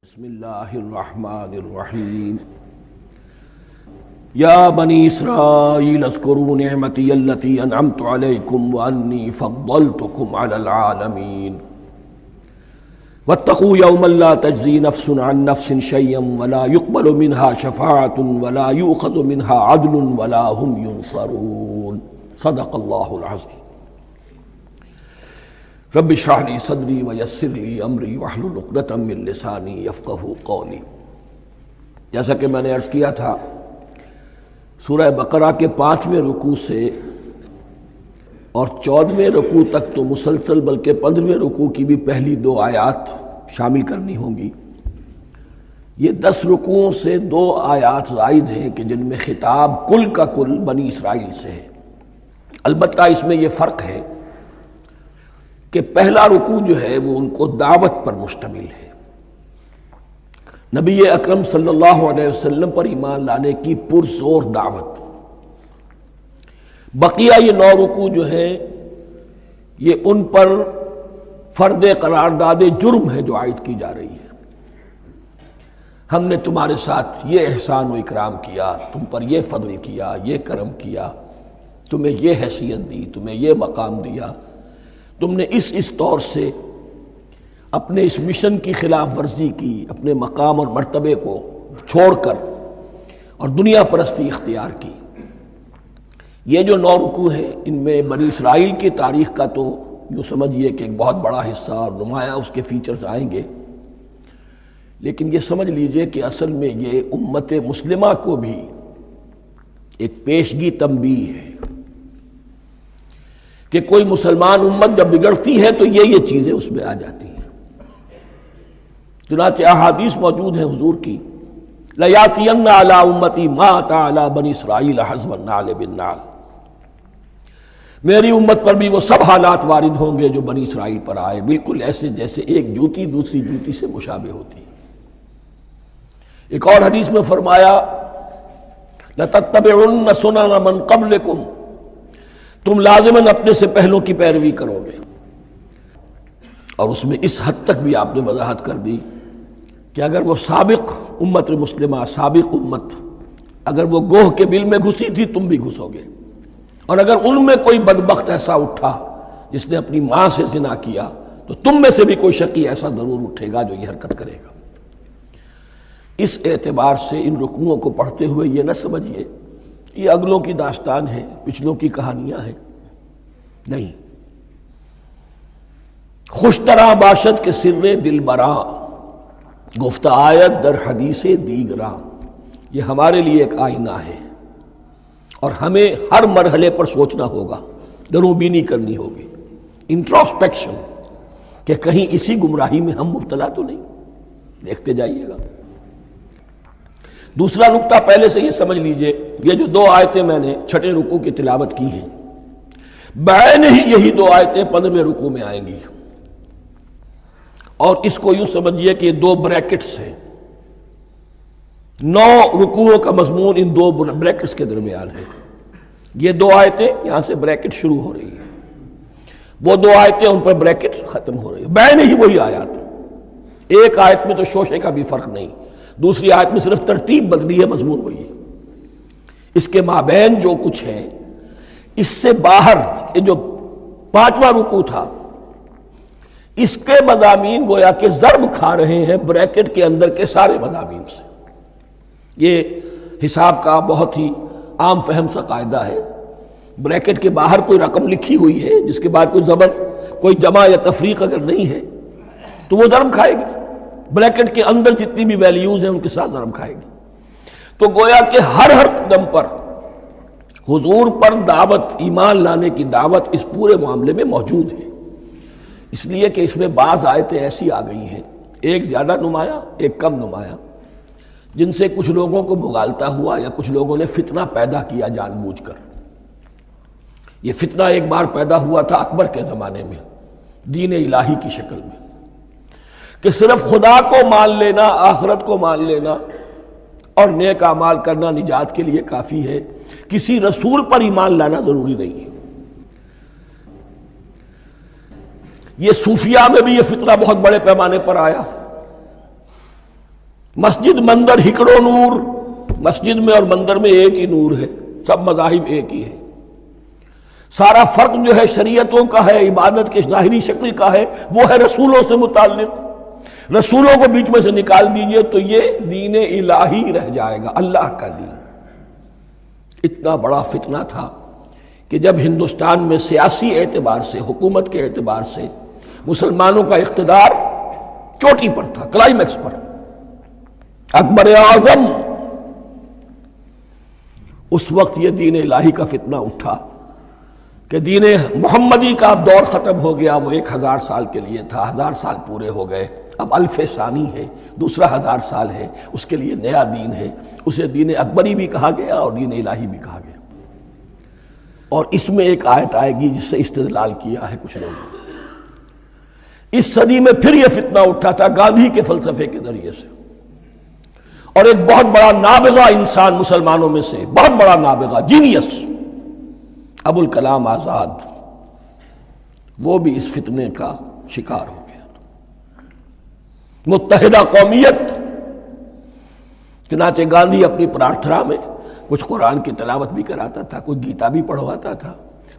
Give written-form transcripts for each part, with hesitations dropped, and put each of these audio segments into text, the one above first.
بسم اللہ الرحمن الرحیم یا بنی اسرائیل اذکروا نعمتی التی انعمت علیکم وانی فضلتکم علی العالمین واتقوا یوما لا تجزی نفس عن نفس شیئا ولا يقبل منها شفاعة ولا یؤخذ منها عدل ولا هم ینصرون صدق اللہ العظیم رب اشرح لی صدری ویسر لی امری واحلل عقدۃ من لسانی یفقہوا قولی۔ جیسا کہ میں نے عرض کیا تھا، سورہ بقرہ کے 5ویں رکوع سے اور 14ویں رکوع تک تو مسلسل، بلکہ 15ویں رکوع کی بھی پہلی 2 آیات شامل کرنی ہوں گی۔ یہ 10 رکوعوں سے 2 آیات زائد ہیں کہ جن میں خطاب کل کا کل بنی اسرائیل سے ہے۔ البتہ اس میں یہ فرق ہے کہ پہلا رکوع جو ہے وہ ان کو دعوت پر مشتمل ہے، نبی اکرم صلی اللہ علیہ وسلم پر ایمان لانے کی پرزور دعوت۔ بقیہ یہ 9 رکوع جو ہیں یہ ان پر فرد قرارداد جرم ہے جو عائد کی جا رہی ہے۔ ہم نے تمہارے ساتھ یہ احسان و اکرام کیا، تم پر یہ فضل کیا، یہ کرم کیا، تمہیں یہ حیثیت دی، تمہیں یہ مقام دیا، تم نے اس طور سے اپنے اس مشن کی خلاف ورزی کی، اپنے مقام اور مرتبے کو چھوڑ کر اور دنیا پرستی اختیار کی۔ یہ جو 9 رکوع ہیں ان میں بنی اسرائیل کی تاریخ کا تو یوں سمجھیے کہ ایک بہت بڑا حصہ اور نمایاں اس کے فیچرز آئیں گے، لیکن یہ سمجھ لیجئے کہ اصل میں یہ امت مسلمہ کو بھی ایک پیشگی تنبیہ ہے کہ کوئی مسلمان امت جب بگڑتی ہے تو یہ چیزیں اس میں آ جاتی ہیں۔ چنانچہ احادیث موجود ہیں حضور کی، لَيَأْتِيَنَّ عَلَىٰ أُمَّتِي مَا أَتَىٰ عَلَىٰ بَنِي إِسْرَائِيلَ حَزْوَ النَّعْلِ بِالنَّعْلِ، میری امت پر بھی وہ سب حالات وارد ہوں گے جو بنی اسرائیل پر آئے، بالکل ایسے جیسے ایک جوتی دوسری جوتی سے مشابہ ہوتی ہے۔ ایک اور حدیث میں فرمایا لَتَتَّبِعُنَّ سُنَنَ مَنْ قَبْلِكُمْ، تم لازماً اپنے سے پہلوں کی پیروی کرو گے۔ اور اس میں اس حد تک بھی آپ نے وضاحت کر دی کہ اگر وہ سابق امت مسلمہ، سابق امت، اگر وہ گوہ کے بل میں گھسی تھی تم بھی گھسو گے، اور اگر ان میں کوئی بدبخت ایسا اٹھا جس نے اپنی ماں سے زنا کیا تو تم میں سے بھی کوئی شقی ایسا ضرور اٹھے گا جو یہ حرکت کرے گا۔ اس اعتبار سے ان رکوعوں کو پڑھتے ہوئے یہ نہ سمجھیے یہ اگلوں کی داستان ہے، پچھلوں کی کہانیاں ہیں، نہیں۔ خوش طرح باشد کے سر دل براں، گفت آیت در حدیث دیگراں، یہ ہمارے لیے ایک آئینہ ہے اور ہمیں ہر مرحلے پر سوچنا ہوگا، دروں بینی کرنی ہوگی، انٹروسپیکشن، کہ کہیں اسی گمراہی میں ہم مبتلا تو نہیں۔ دیکھتے جائیے گا۔ دوسرا نقطہ پہلے سے یہ سمجھ لیجئے، یہ جو 2 آیتیں میں نے 6 رکوع کی تلاوت کی ہیں، بعین ہی یہی 2 آیتیں 15ویں رکوع میں آئیں گی، اور اس کو یوں سمجھیے کہ یہ 2 بریکٹس ہیں۔ 9 رکوعوں کا مضمون ان 2 بریکٹس کے درمیان ہے۔ یہ 2 آیتیں یہاں سے بریکٹ شروع ہو رہی ہیں، وہ 2 آیتیں ان پر بریکٹ ختم ہو رہی ہیں، بعین ہی وہی آیات۔ ایک آیت میں تو شوشے کا بھی فرق نہیں، دوسری آیت میں صرف ترتیب بدلی ہے، مضمون وہی ہے۔ اس کے مابین جو کچھ ہے، اس سے باہر یہ جو 5واں رکوع تھا، اس کے مضامین گویا کہ ضرب کھا رہے ہیں بریکٹ کے اندر کے سارے مضامین سے۔ یہ حساب کا بہت ہی عام فہم سا قاعدہ ہے، بریکٹ کے باہر کوئی رقم لکھی ہوئی ہے جس کے بعد کوئی زبر، کوئی جمع یا تفریق اگر نہیں ہے تو وہ ضرب کھائے گی، بریکٹ کے اندر جتنی بھی ویلیوز ہیں ان کے ساتھ ضرب کھائے گی۔ تو گویا کہ ہر قدم پر حضور پر دعوت، ایمان لانے کی دعوت اس پورے معاملے میں موجود ہے، اس لیے کہ اس میں بعض آیتیں ایسی آ گئی ہیں، ایک زیادہ نمایاں ایک کم نمایاں، جن سے کچھ لوگوں کو بھگالتا ہوا یا کچھ لوگوں نے فتنہ پیدا کیا جان بوجھ کر۔ یہ فتنہ ایک بار پیدا ہوا تھا اکبر کے زمانے میں، دین الہی کی شکل میں، کہ صرف خدا کو مان لینا، آخرت کو مان لینا اور نیک اعمال کرنا نجات کے لیے کافی ہے، کسی رسول پر ایمان لانا ضروری نہیں ہے۔ یہ صوفیہ میں بھی یہ فتنہ بہت بڑے پیمانے پر آیا، مسجد مندر ہکڑو نور، مسجد میں اور مندر میں ایک ہی نور ہے، سب مذاہب ایک ہی ہے۔ سارا فرق جو ہے شریعتوں کا ہے، عبادت کے ظاہری شکل کا ہے، وہ ہے رسولوں سے متعلق۔ رسولوں کو بیچ میں سے نکال دیجئے تو یہ دین الہی رہ جائے گا، اللہ کا دین۔ اتنا بڑا فتنہ تھا کہ جب ہندوستان میں سیاسی اعتبار سے، حکومت کے اعتبار سے مسلمانوں کا اقتدار چوٹی پر تھا، کلائمیکس پر، اکبر اعظم، اس وقت یہ دین الہی کا فتنہ اٹھا کہ دین محمدی کا اب دور ختم ہو گیا۔ وہ 1000 سال کے لیے تھا، 1000 سال پورے ہو گئے، اب الف ثانی ہے، دوسرا 1000 سال ہے، اس کے لیے نیا دین ہے۔ اسے دین اکبری بھی کہا گیا اور دین الہی بھی کہا گیا۔ اور اس میں ایک آیت آئے گی جس سے استدلال کیا ہے کچھ لوگوں نے۔ اس صدی میں پھر یہ فتنہ اٹھا تھا گاندھی کے فلسفے کے ذریعے سے، اور ایک بہت بڑا نابغہ انسان مسلمانوں میں سے، بہت بڑا نابغہ، جینیس، ابوالکلام آزاد، وہ بھی اس فتنے کا شکار ہو گیا۔ متحدہ قومیت، چنانچہ گاندھی اپنی پرارتھنا میں کچھ قرآن کی تلاوت بھی کراتا تھا، کچھ گیتا بھی پڑھواتا تھا،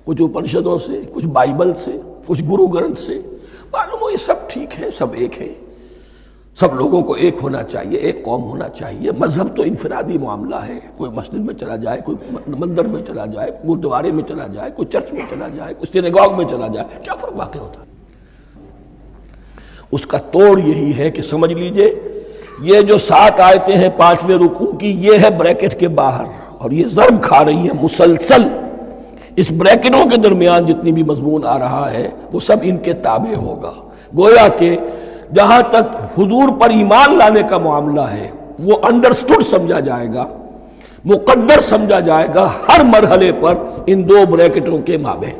کچھ اپنشدوں سے، کچھ بائبل سے، کچھ گرو گرنتھ سے۔ معلوم ہو یہ سب ٹھیک ہے، سب ایک ہے، سب لوگوں کو ایک ہونا چاہیے، ایک قوم ہونا چاہیے۔ مذہب تو انفرادی معاملہ ہے، کوئی مسجد میں چلا جائے، کوئی مندر میں چلا جائے، گردوارے میں چلا جائے، کوئی چرچ میں چلا جائے، کوئی سینیگاگ میں چلا جائے، کیا فرق واقع ہوتا ہے؟ اس کا توڑ یہی ہے کہ سمجھ لیجئے یہ جو 7 آیتیں ہیں 5ویں رکوع کی، یہ ہے بریکٹ کے باہر، اور یہ ضرب کھا رہی ہے مسلسل۔ اس بریکٹوں کے درمیان جتنی بھی مضمون آ رہا ہے وہ سب ان کے تابع ہوگا۔ گویا کہ جہاں تک حضور پر ایمان لانے کا معاملہ ہے وہ انڈرسٹوڈ سمجھا جائے گا، مقدر سمجھا جائے گا ہر مرحلے پر ان 2 بریکٹوں کے مابین۔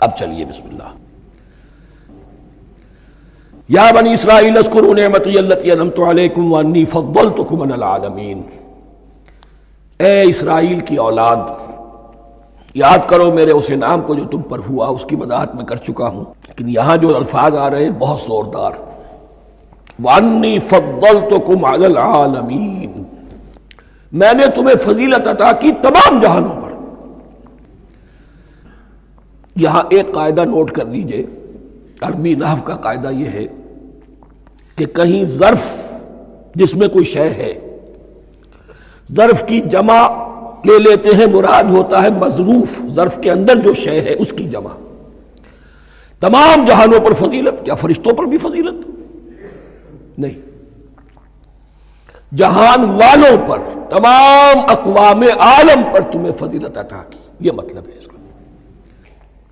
اب چلیے بسم اللہ۔ یا بنی اسرائیل اذکروا نعمتی التی انعمت علیکم وانی فضلتکم علی العالمین۔ اے اسرائیل کی اولاد، یاد کرو میرے اس انعام کو جو تم پر ہوا، اس کی وضاحت میں کر چکا ہوں، لیکن یہاں جو الفاظ آ رہے ہیں بہت زوردار۔ وَأَنِّي فَضَّلْتُكُمْ عَلَى الْعَالَمِينَ، میں نے تمہیں فضیلت عطا کی تمام جہانوں پر۔ یہاں ایک قاعدہ نوٹ کر لیجئے، عربی نحو کا قاعدہ یہ ہے کہ کہیں ظرف جس میں کوئی شے ہے، ظرف کی جمع لے لیتے ہیں، مراد ہوتا ہے مظروف، ظرف کے اندر جو شے ہے اس کی جمع۔ تمام جہانوں پر فضیلت، کیا فرشتوں پر بھی فضیلت؟ نہیں، جہان والوں پر، تمام اقوام عالم پر تمہیں فضیلت عطا کی، یہ مطلب ہے اس کا۔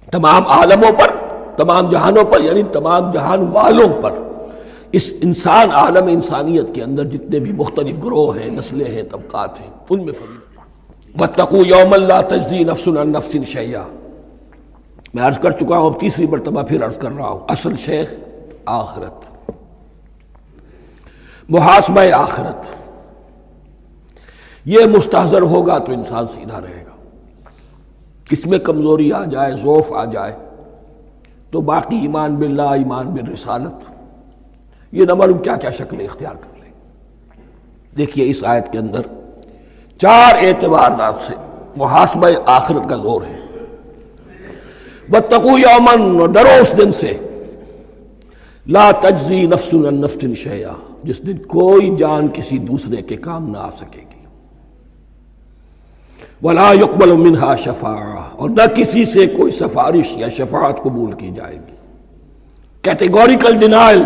تمام عالموں پر، تمام جہانوں پر، یعنی تمام جہان والوں پر، اس انسان عالم انسانیت کے اندر جتنے بھی مختلف گروہ ہیں، نسلیں ہیں، طبقات ہیں، ان میں فضیلت۔ وَاتَّقُوا يَوْمًا لَا تَجْزِي نَفْسٌ عَن نَفْسٍ شَيْئًا، میں عرض کر چکا ہوں، اب تیسری مرتبہ پھر عرض کر رہا ہوں، اصل شیخ آخرت، محاسبہ آخرت، یہ مستحضر ہوگا تو انسان سیدھا رہے گا۔ اس میں کمزوری آ جائے، ضعف آ جائے تو باقی ایمان باللہ، ایمان بالرسالت، یہ نہ معلوم کیا کیا شکلیں اختیار کر لیں۔ دیکھیے اس آیت کے اندر 4 اعتبارات سے محاسبہ آخرت کا زور ہے۔ وَاتَّقُوا يَوْمًا، ڈرو اس دن سے، لا تجزی نفس عن نفس شیئا، جس دن کوئی جان کسی دوسرے کے کام نہ آ سکے گی، ولا يقبل منها شفاعہ، اور نہ کسی سے کوئی سفارش یا شفاعت قبول کی جائے گی، کیٹیگوریکل ڈینائل،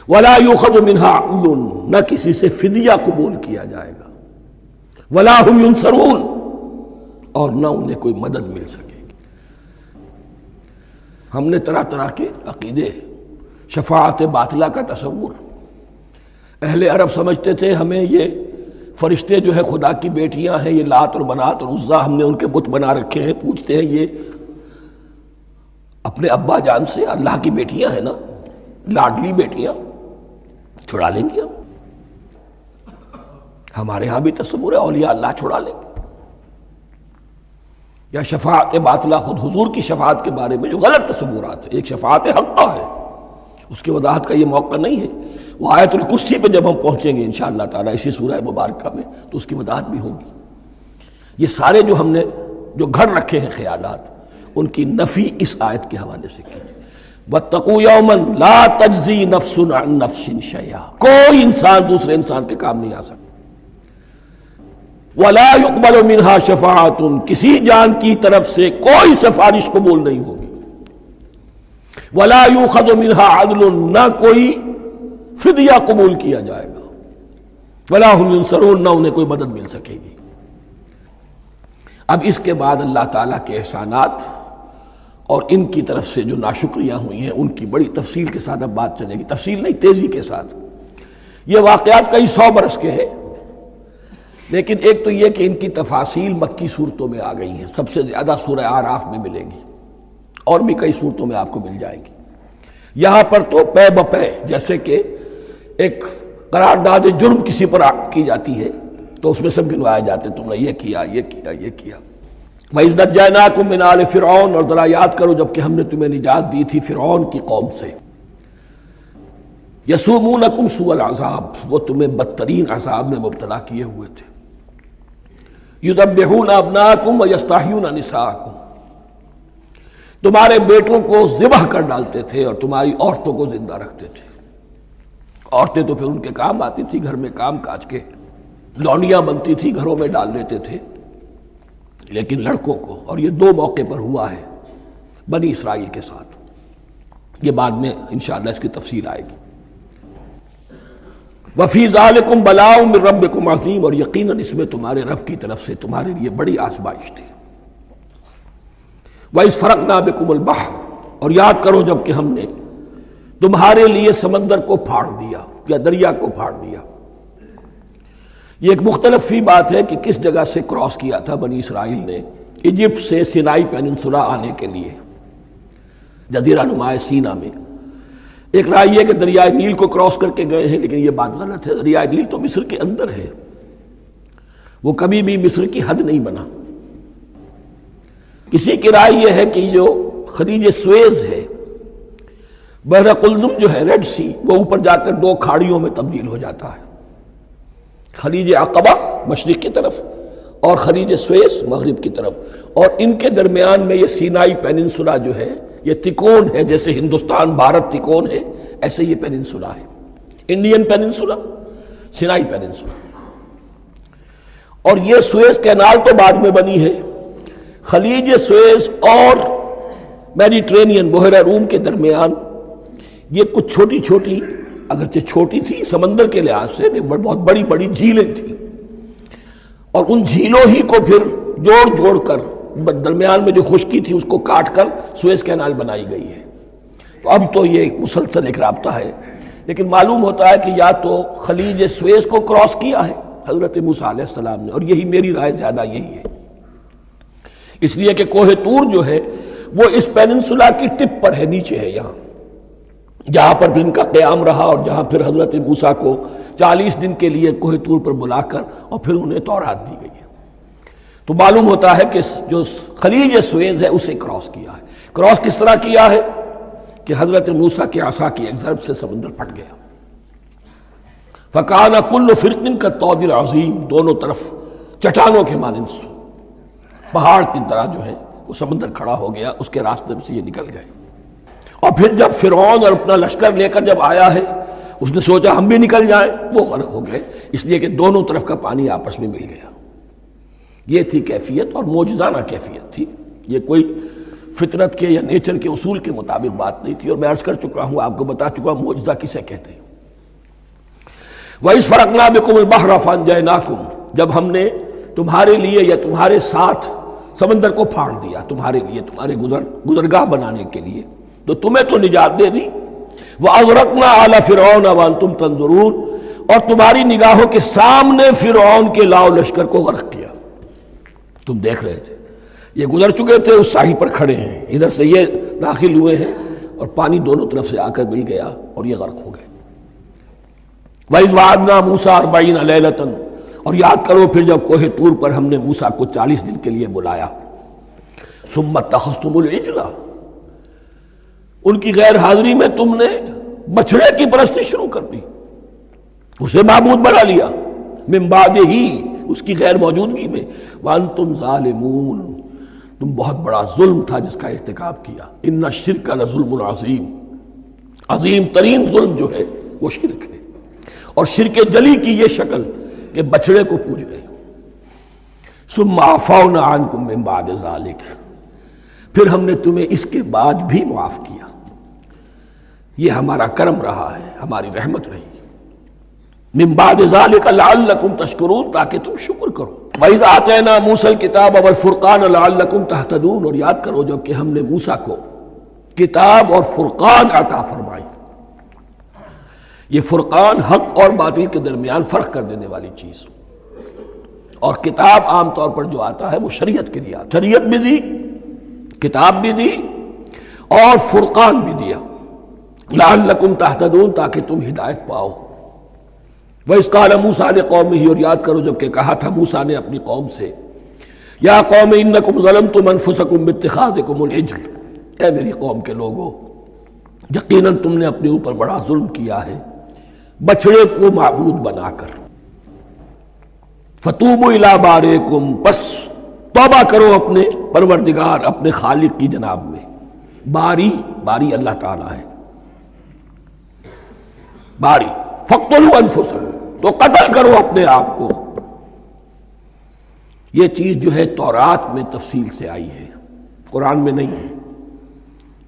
ولا يؤخذ منها عدل، نہ کسی سے فدیہ قبول کیا جائے گا، ولا هم ينصرون، اور نہ انہیں کوئی مدد مل سکے گی۔ ہم نے طرح طرح کے عقیدے، شفاعت باطلہ کا تصور، اہل عرب سمجھتے تھے ہمیں یہ فرشتے جو ہے خدا کی بیٹیاں ہیں، یہ لات اور منات اور عزا، ہم نے ان کے بت بنا رکھے ہیں، پوچھتے ہیں یہ اپنے ابا جان سے اللہ کی بیٹیاں ہیں نا، لاڈلی بیٹیاں، چھڑا لیں گے ہمارے ہاں بھی تصور ہے اولیاء اللہ چھڑا لیں گے۔ یا شفاعت باطلہ، خود حضور کی شفاعت کے بارے میں جو غلط تصورات ہیں، ایک شفاعت حقہ ہے، اس کی وضاحت کا یہ موقع نہیں ہے۔ وہ آیت الکرسی پہ جب ہم پہنچیں گے انشاءاللہ تعالیٰ اسی سورہ مبارکہ میں تو اس کی وضاحت بھی ہوگی۔ یہ سارے جو ہم نے جو گھڑ رکھے ہیں خیالات، ان کی نفی اس آیت کے حوالے سے کی۔ وَاتَّقُوا يَوْمًا لَا تَجْزِي نَفْسٌ عَن نَفْسٍ شَيْئًا، کوئی انسان دوسرے انسان کے کام نہیں آ سکتا۔ وَلَا يُقْبَلُ مِنْهَا شَفَاعَةٌ، کسی جان کی طرف سے کوئی سفارش قبول نہیں ہوگی۔ وَلَا يُؤْخَذُ مِنْهَا عَدْلٌ، نہ کوئی فدیہ قبول کیا جائے گا۔ وَلَا هُمْ يُنصَرُونَ، نہ انہیں کوئی مدد مل سکے گی۔ اب اس کے بعد اللہ تعالیٰ کے احسانات اور ان کی طرف سے جو ناشکریاں ہوئی ہیں ان کی بڑی تفصیل کے ساتھ اب بات چلے گی، تفصیل نہیں تیزی کے ساتھ۔ یہ واقعات کئی 100 برس کے ہیں، لیکن ایک تو یہ کہ ان کی تفاصیل مکی صورتوں میں آ گئی ہیں، سب سے زیادہ سورہ اعراف میں ملے گی، اور بھی کئی صورتوں میں آپ کو مل جائے گی۔ یہاں پر تو پے بپے، جیسے کہ ایک قرارداد جرم کسی پر کی جاتی ہے تو اس میں سب گنوائے جاتے، تم نے یہ کیا، یہ کیا، یہ کیا۔ وَإِذْ نَجَّيْنَاكُم مِّنْ آلِ فِرْعَوْنَ، اور ذرا یاد کرو جب کہ ہم نے تمہیں نجات دی تھی فرعون کی قوم سے۔ يَسُومُونَكُمْ سُوءَ الْعَذَابِ، وہ تمہیں بدترین عذاب میں مبتلا کیے ہوئے تھے۔ يُذَبِّحُونَ أَبْنَاءَكُمْ وَيَسْتَحْيُونَ نِسَاءَكُمْ، تمہارے بیٹوں کو ذبح کر ڈالتے تھے اور تمہاری عورتوں کو زندہ رکھتے تھے۔ عورتیں تو پھر ان کے کام آتی تھی، گھر میں کام کاج کے لونیاں بنتی تھی، گھروں میں ڈال لیتے تھے، لیکن لڑکوں کو، اور یہ 2 موقع پر ہوا ہے بنی اسرائیل کے ساتھ، یہ بعد میں انشاءاللہ اس کی تفصیل آئے گی۔ وَفِي ذَلِكُمْ بَلَاءٌ مِّن رَبِّكُمْ عَظِيمٌ، اور یقیناً اس میں تمہارے رب کی طرف سے تمہارے لیے بڑی آزمائش تھی۔ وَإِذْ فَرَقْنَا بِكُمُ الْبَحْرَ، اور یاد کرو جب کہ ہم نے تمہارے لیے سمندر کو پھاڑ دیا یا دریا کو پھاڑ دیا۔ یہ ایک مختلف فی بات ہے کہ کس جگہ سے کراس کیا تھا بنی اسرائیل نے ایجپٹ سے سینائی پیننسولا آنے کے لیے، جزیرہ نما سینا میں۔ ایک رائے یہ کہ دریائے نیل کو کراس کر کے گئے ہیں، لیکن یہ بات غلط ہے، دریائے نیل تو مصر کے اندر ہے، وہ کبھی بھی مصر کی حد نہیں بنا۔ کسی کی رائے یہ ہے کہ جو خلیج سویز ہے، بحر قلزم جو ہے، ریڈ سی، وہ اوپر جا کر 2 کھاڑیوں میں تبدیل ہو جاتا ہے، خلیج عقبہ مشرق کی طرف اور خلیج سویس مغرب کی طرف، اور ان کے درمیان میں یہ سینائی پیننسولا جو ہے یہ تکون ہے، جیسے ہندوستان بھارت تکون ہے، ایسے یہ پیننسولا ہے، انڈین پیننسولا، سینائی پیننسولا۔ اور یہ سویس کینال تو بعد میں بنی ہے۔ خلیج سویس اور میڈیٹرینین بحیرہ روم کے درمیان یہ کچھ چھوٹی چھوٹی، اگرچہ چھوٹی تھی سمندر کے لحاظ سے، بہت بڑی بڑی جھیلیں تھیں، اور ان جھیلوں ہی کو پھر جوڑ جوڑ کر درمیان میں جو خشکی تھی اس کو کاٹ کر سویس کینال بنائی گئی ہے۔ تو اب تو یہ مسلسل ایک رابطہ ہے، لیکن معلوم ہوتا ہے کہ یا تو خلیج سویس کو کراس کیا ہے حضرت موسیٰ علیہ السلام نے، اور یہی میری رائے زیادہ یہی ہے، اس لیے کہ کوہ طور جو ہے وہ اس پیننسولا کی ٹپ پر ہے، نیچے ہے یہاں، جہاں پر پھر ان کا قیام رہا، اور جہاں پھر حضرت موسیٰ کو 40 دن کے لیے کوہ طور پر بلا کر اور پھر انہیں تورات دی گئی ہے۔ تو معلوم ہوتا ہے کہ جو خلیج سویز ہے اسے کراس کیا ہے۔ کراس کس طرح کیا ہے کہ حضرت موسیٰ کے عصا کی ایک ضرب سے سمندر پھٹ گیا۔ فَكَانَ كُلُّ فِرْقٍ كَالطَّوْدِ الْعَظِيمِ، دونوں طرف چٹانوں کے مانند پہاڑ کی طرح جو ہے وہ سمندر کھڑا ہو گیا، اس کے راستے میں سے یہ نکل گئے۔ اور پھر جب فرعون اور اپنا لشکر لے کر جب آیا ہے، اس نے سوچا ہم بھی نکل جائیں، وہ غرق ہو گئے، اس لیے کہ دونوں طرف کا پانی آپس میں مل گیا۔ یہ تھی کیفیت، اور معجزانہ کیفیت تھی، یہ کوئی فطرت کے یا نیچر کے اصول کے مطابق بات نہیں تھی، اور میں عرض کر چکا ہوں، آپ کو بتا چکا ہوں معجزہ کسے کہتے ہیں۔ وَإِذْ فَرَقْنَا بِكُمُ الْبَحْرَ فَأَنْجَيْنَاكُمْ، جب ہم نے تمہارے لیے یا تمہارے ساتھ سمندر کو پھاڑ دیا، تمہارے لیے، تمہارے گزرگاہ بنانے کے لیے، تو تمہیں تو نجات دے دی۔ وَأَغْرَقْنَا آلَ فِرْعَوْنَ وَأَنْتُمْ تَنظُرُونَ، اور تمہاری نگاہوں کے سامنے فرعون کے لاؤ لشکر کو غرق کیا، تم دیکھ رہے تھے، یہ گزر چکے تھے، اس ساحل پر کھڑے ہیں، ادھر سے یہ داخل ہوئے ہیں، اور پانی دونوں طرف سے آ کر مل گیا اور یہ غرق ہو گئے۔ وَإِذْ وَعَدْنَا مُوسَىٰ 40 لَيْلَةً، اور یاد کرو پھر جب کوہ طور پر ہم نے موسیٰ کو 40 دن کے لیے بلایا۔ ثُمَّ اتَّخَذْتُمُ الْعِجْلَ، ان کی غیر حاضری میں تم نے بچھڑے کی پرستی شروع کر دی، اسے معبود بنا لیا، من بعد ہی، اس کی غیر موجودگی میں، وانتم ظالمون، تم بہت بڑا ظلم تھا جس کا ارتکاب کیا، ان الشرک لظلم عظیم، عظیم ترین ظلم جو ہے وہ شرک ہے، اور شرک جلی کی یہ شکل کہ بچڑے کو پوج رہے۔ ثم عفونا عنکم من بعد ذلک، پھر ہم نے تمہیں اس کے بعد بھی معاف کیا، یہ ہمارا کرم رہا ہے، ہماری رحمت رہی، من بعد ذلک لعلکم تشکرون، تاکہ تم شکر کرو۔ وَإِذْ آتَيْنَا مُوسَى الْكِتَابَ وَالْفُرْقَانَ لَعَلَّكُمْ تَهْتَدُونَ، اور یاد کرو جب کہ ہم نے موسیٰ کو کتاب اور فرقان عطا فرمائی۔ یہ فرقان حق اور باطل کے درمیان فرق کر دینے والی چیز، اور کتاب عام طور پر جو آتا ہے وہ شریعت کے لیے آتا، شریعت بھی دی، کتاب بھی دی، اور فرقان بھی دیا، لعلکم تہتدون، تاکہ تم ہدایت پاؤ۔ وَإِذْ قَالَ مُوسَىٰ لِقَوْمِهِ، اور یاد کرو جب کہ کہا تھا موسیٰ نے اپنی قوم سے، یا قوم انکم ظلمتم انفسکم باتخاذکم العجل، اے میری قوم کے لوگو، یقیناً تم نے اپنے اوپر بڑا ظلم کیا ہے بچڑے کو معبود بنا کر۔ فَتُوبُوا إِلَىٰ بَارِئِكُمْ، پس توبہ کرو اپنے پروردگار، اپنے خالق کی جناب میں۔ باری اللہ تعالیٰ ہے، باری۔ فَاقْتُلُوا أَنفُسَكُمْ، تو قتل کرو اپنے آپ کو۔ یہ چیز جو ہے تورات میں تفصیل سے آئی ہے، قرآن میں نہیں ہے۔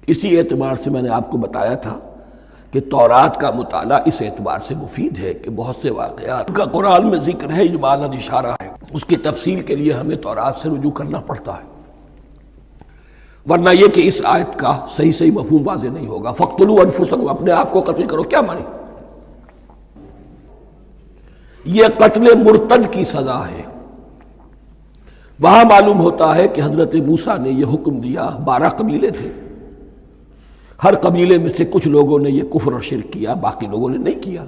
اسی اعتبار سے میں نے آپ کو بتایا تھا کہ تورات کا مطالعہ اس اعتبار سے مفید ہے کہ بہت سے واقعات کا قرآن میں ذکر ہے، اجمالاً اشارہ ہے، اس کی تفصیل کے لیے ہمیں تورات سے رجوع کرنا پڑتا ہے، ورنہ یہ کہ اس آیت کا صحیح مفہوم واضح نہیں ہوگا۔ فَاقْتُلُوا أَنفُسَكُمْ، اپنے آپ کو قتل کرو، کیا معنی؟ یہ قتل مرتد کی سزا ہے۔ وہاں معلوم ہوتا ہے کہ حضرت موسیٰ نے یہ حکم دیا، 12 قبیلے تھے، ہر قبیلے میں سے کچھ لوگوں نے یہ کفر اور شرک کیا، باقی لوگوں نے نہیں کیا۔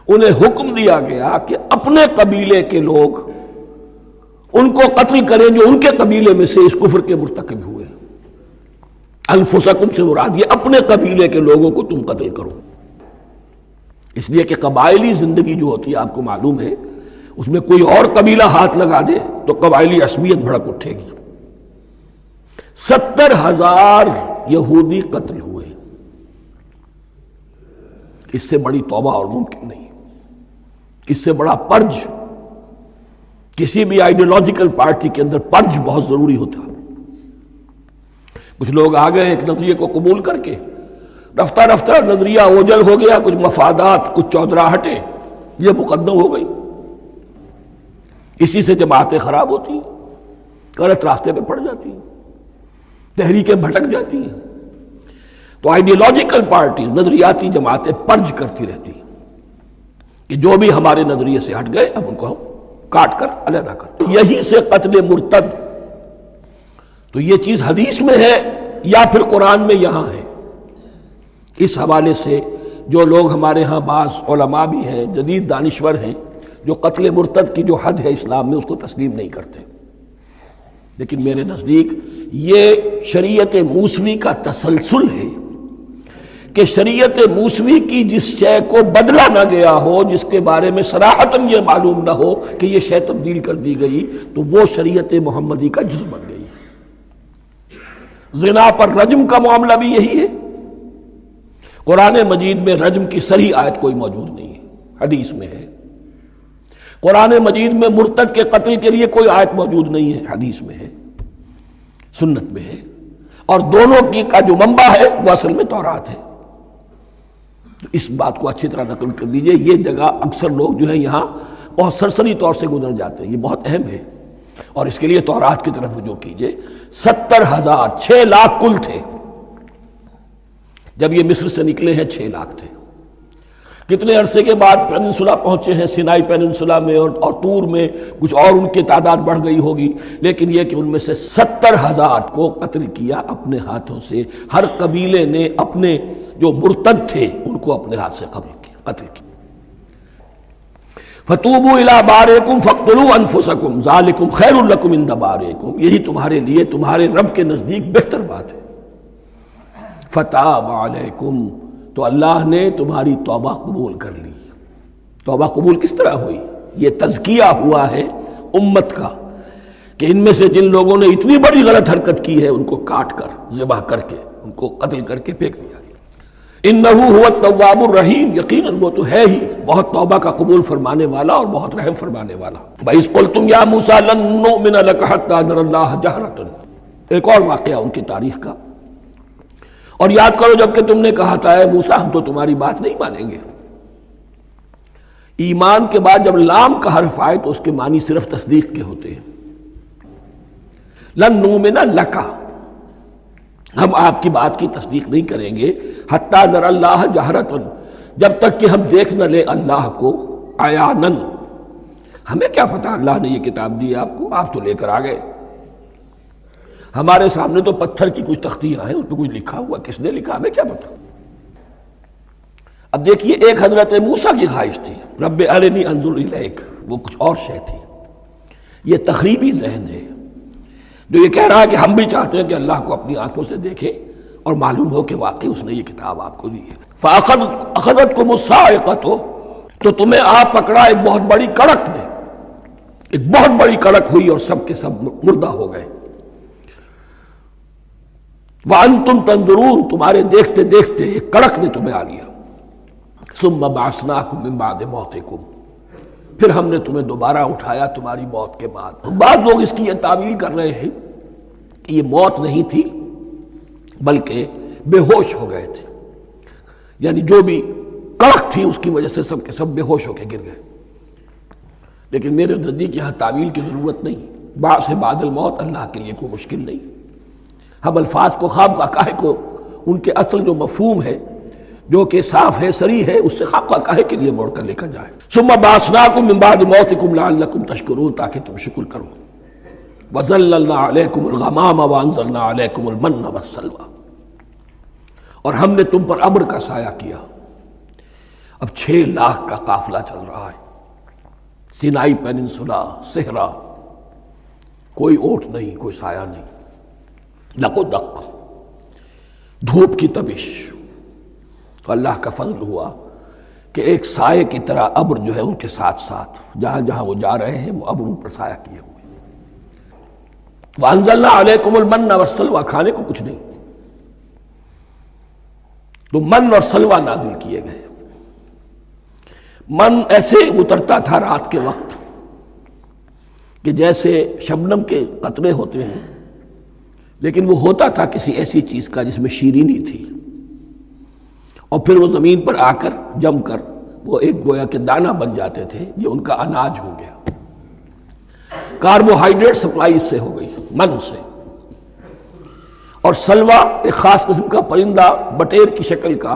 انہیں حکم دیا گیا کہ اپنے قبیلے کے لوگ ان کو قتل کریں جو ان کے قبیلے میں سے اس کفر کے مرتکب ہوئے۔ انفسکم سے مراد یہ اپنے قبیلے کے لوگوں کو تم قتل کرو، اس لیے کہ قبائلی زندگی جو ہوتی ہے آپ کو معلوم ہے، اس میں کوئی اور قبیلہ ہاتھ لگا دے تو قبائلی عصبیت بھڑک اٹھے گی۔ 70,000 یہودی قتل ہوئے، اس سے بڑی توبہ اور ممکن نہیں، اس سے بڑا پرج، کسی بھی آئیڈیولوجیکل پارٹی کے اندر پرج بہت ضروری ہوتا ہے۔ کچھ لوگ آ گئے ایک نظریے کو قبول کر کے، رفتہ رفتہ نظریہ اوجل ہو گیا، کچھ مفادات، کچھ چودراہٹیں یہ مقدم ہو گئی، اسی سے جماعتیں خراب ہوتی ہیں، غلط راستے پہ پڑ جاتی ہیں، تحریکیں بھٹک جاتی ہیں۔ تو آئیڈیولوجیکل پارٹیز، نظریاتی جماعتیں پرج کرتی رہتی ہیں کہ جو بھی ہمارے نظریے سے ہٹ گئے اب ان کو ہم کاٹ کر علیحدہ کر۔ یہی سے قتل مرتد، تو یہ چیز حدیث میں ہے یا پھر قرآن میں یہاں ہے۔ اس حوالے سے جو لوگ ہمارے ہاں بعض علماء بھی ہیں، جدید دانشور ہیں، جو قتل مرتد کی جو حد ہے اسلام میں اس کو تسلیم نہیں کرتے، لیکن میرے نزدیک یہ شریعت موسوی کا تسلسل ہے کہ شریعت موسوی کی جس شے کو بدلا نہ گیا ہو، جس کے بارے میں صراحتاً یہ معلوم نہ ہو کہ یہ شے تبدیل کر دی گئی، تو وہ شریعت محمدی کا جز بن گئی۔ زنا پر رجم کا معاملہ بھی یہی ہے۔ قرآن مجید میں رجم کی صریح آیت کوئی موجود نہیں ہے، حدیث میں ہے۔ قرآن مجید میں مرتد کے قتل کے لیے کوئی آیت موجود نہیں ہے، حدیث میں ہے، سنت میں ہے، اور دونوں کی کا جو منبع ہے وہ اصل میں تورات ہے۔ اس بات کو اچھی طرح نقل کر دیجئے، یہ جگہ اکثر لوگ جو ہے یہاں بہت سرسری طور سے گزر جاتے ہیں، یہ بہت اہم ہے، اور اس کے لیے تورات کی طرف رجوع کیجئے۔ 70,000، 6 لاکھ کل تھے جب یہ مصر سے نکلے ہیں، 6 لاکھ تھے۔ کتنے عرصے کے بعد پیننسولا پہنچے ہیں، سینائی پیننسولا میں اور طور میں، کچھ اور ان کی تعداد بڑھ گئی ہوگی، لیکن یہ کہ ان میں سے 70,000 کو قتل کیا اپنے ہاتھوں سے۔ ہر قبیلے نے اپنے جو مرتد تھے ان کو اپنے ہاتھ سے قتل کیا۔ فَتُوبُوا إِلَىٰ بَارِئِكُمْ فَاقْتُلُوا أَنفُسَكُمْ ذَٰلِكُمْ خَيْرٌ لَكُمْ عِندَ بَارِئِكُمْ، یہی تمہارے لیے تمہارے رب کے نزدیک بہتر بات ہے۔ فَتَابَ عَلَيْكُمْ، تو اللہ نے تمہاری توبہ قبول کر لی، توبہ قبول کس طرح ہوئی؟ یہ تزکیہ ہوا ہے امت کا کہ ان میں سے جن لوگوں نے اتنی بڑی غلط حرکت کی ہے ان کو کاٹ کر ذبح کر کے ان کو قتل کر کے پھینک دیا گیا۔ انہ هو التواب الرحیم، یقیناً وہ تو ہے ہی بہت توبہ کا قبول فرمانے والا اور بہت رحم فرمانے والا۔ وَإِذْ قُلْتُمْ يَا مُوسَىٰ لَن نُّؤْمِنَ لَكَ حَتَّىٰ نَرَى اللَّهَ جَهْرَةً، ایک اور واقعہ ان کی تاریخ کا۔ اور یاد کرو جب کہ تم نے کہا تھا اے موسیٰ ہم تو تمہاری بات نہیں مانیں گے۔ ایمان کے بعد جب لام کا حرف آئے تو اس کے معنی صرف تصدیق کے ہوتے ہیں۔ لن نؤمن لک، ہم آپ کی بات کی تصدیق نہیں کریں گے، حتیٰ نری اللہ جہرۃ، جب تک کہ ہم دیکھ نہ لیں اللہ کو عیاناً۔ ہمیں کیا پتا اللہ نے یہ کتاب دی آپ کو، آپ تو لے کر آ گئے، ہمارے سامنے تو پتھر کی کچھ تختیاں ہیں، اس پہ کچھ لکھا ہوا، کس نے لکھا ہمیں کیا پتا۔ اب دیکھیے ایک حضرت موسیٰ کی خواہش تھی رب ارنی انظر الیک، وہ کچھ اور شے تھی۔ یہ تخریبی ذہن ہے جو یہ کہہ رہا ہے کہ ہم بھی چاہتے ہیں کہ اللہ کو اپنی آنکھوں سے دیکھیں اور معلوم ہو کہ واقعی اس نے یہ کتاب آپ کو دی ہے۔ فَأَخَذَتْكُمُ الصَّاعِقَةُ، تو تمہیں آپ پکڑا ایک بہت بڑی کڑک نے، ایک بہت بڑی کڑک ہوئی اور سب کے سب مردہ ہو گئے۔ وَأَنْتُمْ تَنظُرُونَ، تمہارے دیکھتے دیکھتے ایک کڑک نے تمہیں آ لیا۔ ثُمَّ بَعَثْنَاكُمْ مِنْ بَعْدِ مَوْتِكُمْ، پھر ہم نے تمہیں دوبارہ اٹھایا تمہاری موت کے بعد۔ بعض لوگ اس کی یہ تعویل کر رہے ہیں کہ یہ موت نہیں تھی بلکہ بے ہوش ہو گئے تھے، یعنی جو بھی کڑک تھی اس کی وجہ سے سب کے سب بے ہوش ہو کے گر گئے۔ لیکن میرے نزدیک یہاں تعویل کی ضرورت نہیں، بعث بعد الموت اللہ کے لیے کوئی مشکل نہیں۔ ہم الفاظ کو خواہ کاہے کو ان کے اصل جو مفہوم ہے جو کہ صاف ہے صریح ہے اس سے خواہ کاہے کے لیے موڑ کر لے کر جائیں۔ ثم بعثناکم من بعد موتکم لعلکم تشکرون، تاکہ تم شکر کرو۔ وظللنا علیکم الغمام وانزلنا علیکم المن والسلوى، اور ہم نے تم پر ابر کا سایہ کیا۔ اب 6 لاکھ کا قافلہ چل رہا ہے، سینائی پیننسولا، صحرا، کوئی اوٹ نہیں، کوئی سایہ نہیں، دق و دق، دھوپ کی تپش۔ تو اللہ کا فضل ہوا کہ ایک سائے کی طرح ابر جو ہے ان کے ساتھ ساتھ جہاں جہاں وہ جا رہے ہیں وہ ابر ان پر سایہ کیے ہوئے۔ وَأَنزَلْنَا عَلَيْكُمُ الْمَنَّ وَالسَّلْوَىٰ، کھانے کو کچھ نہیں، تو من اور سلوہ نازل کیے گئے۔ من ایسے اترتا تھا رات کے وقت کہ جیسے شبنم کے قطرے ہوتے ہیں، لیکن وہ ہوتا تھا کسی ایسی چیز کا جس میں شیرینی تھی، اور پھر وہ زمین پر آ کر جم کر وہ ایک گویا کہ دانہ بن جاتے تھے، یہ ان کا اناج ہو گیا۔ کاربوہائیڈریٹ سپلائی اس سے ہو گئی، من سے۔ اور سلوہ ایک خاص قسم کا پرندہ بٹیر کی شکل کا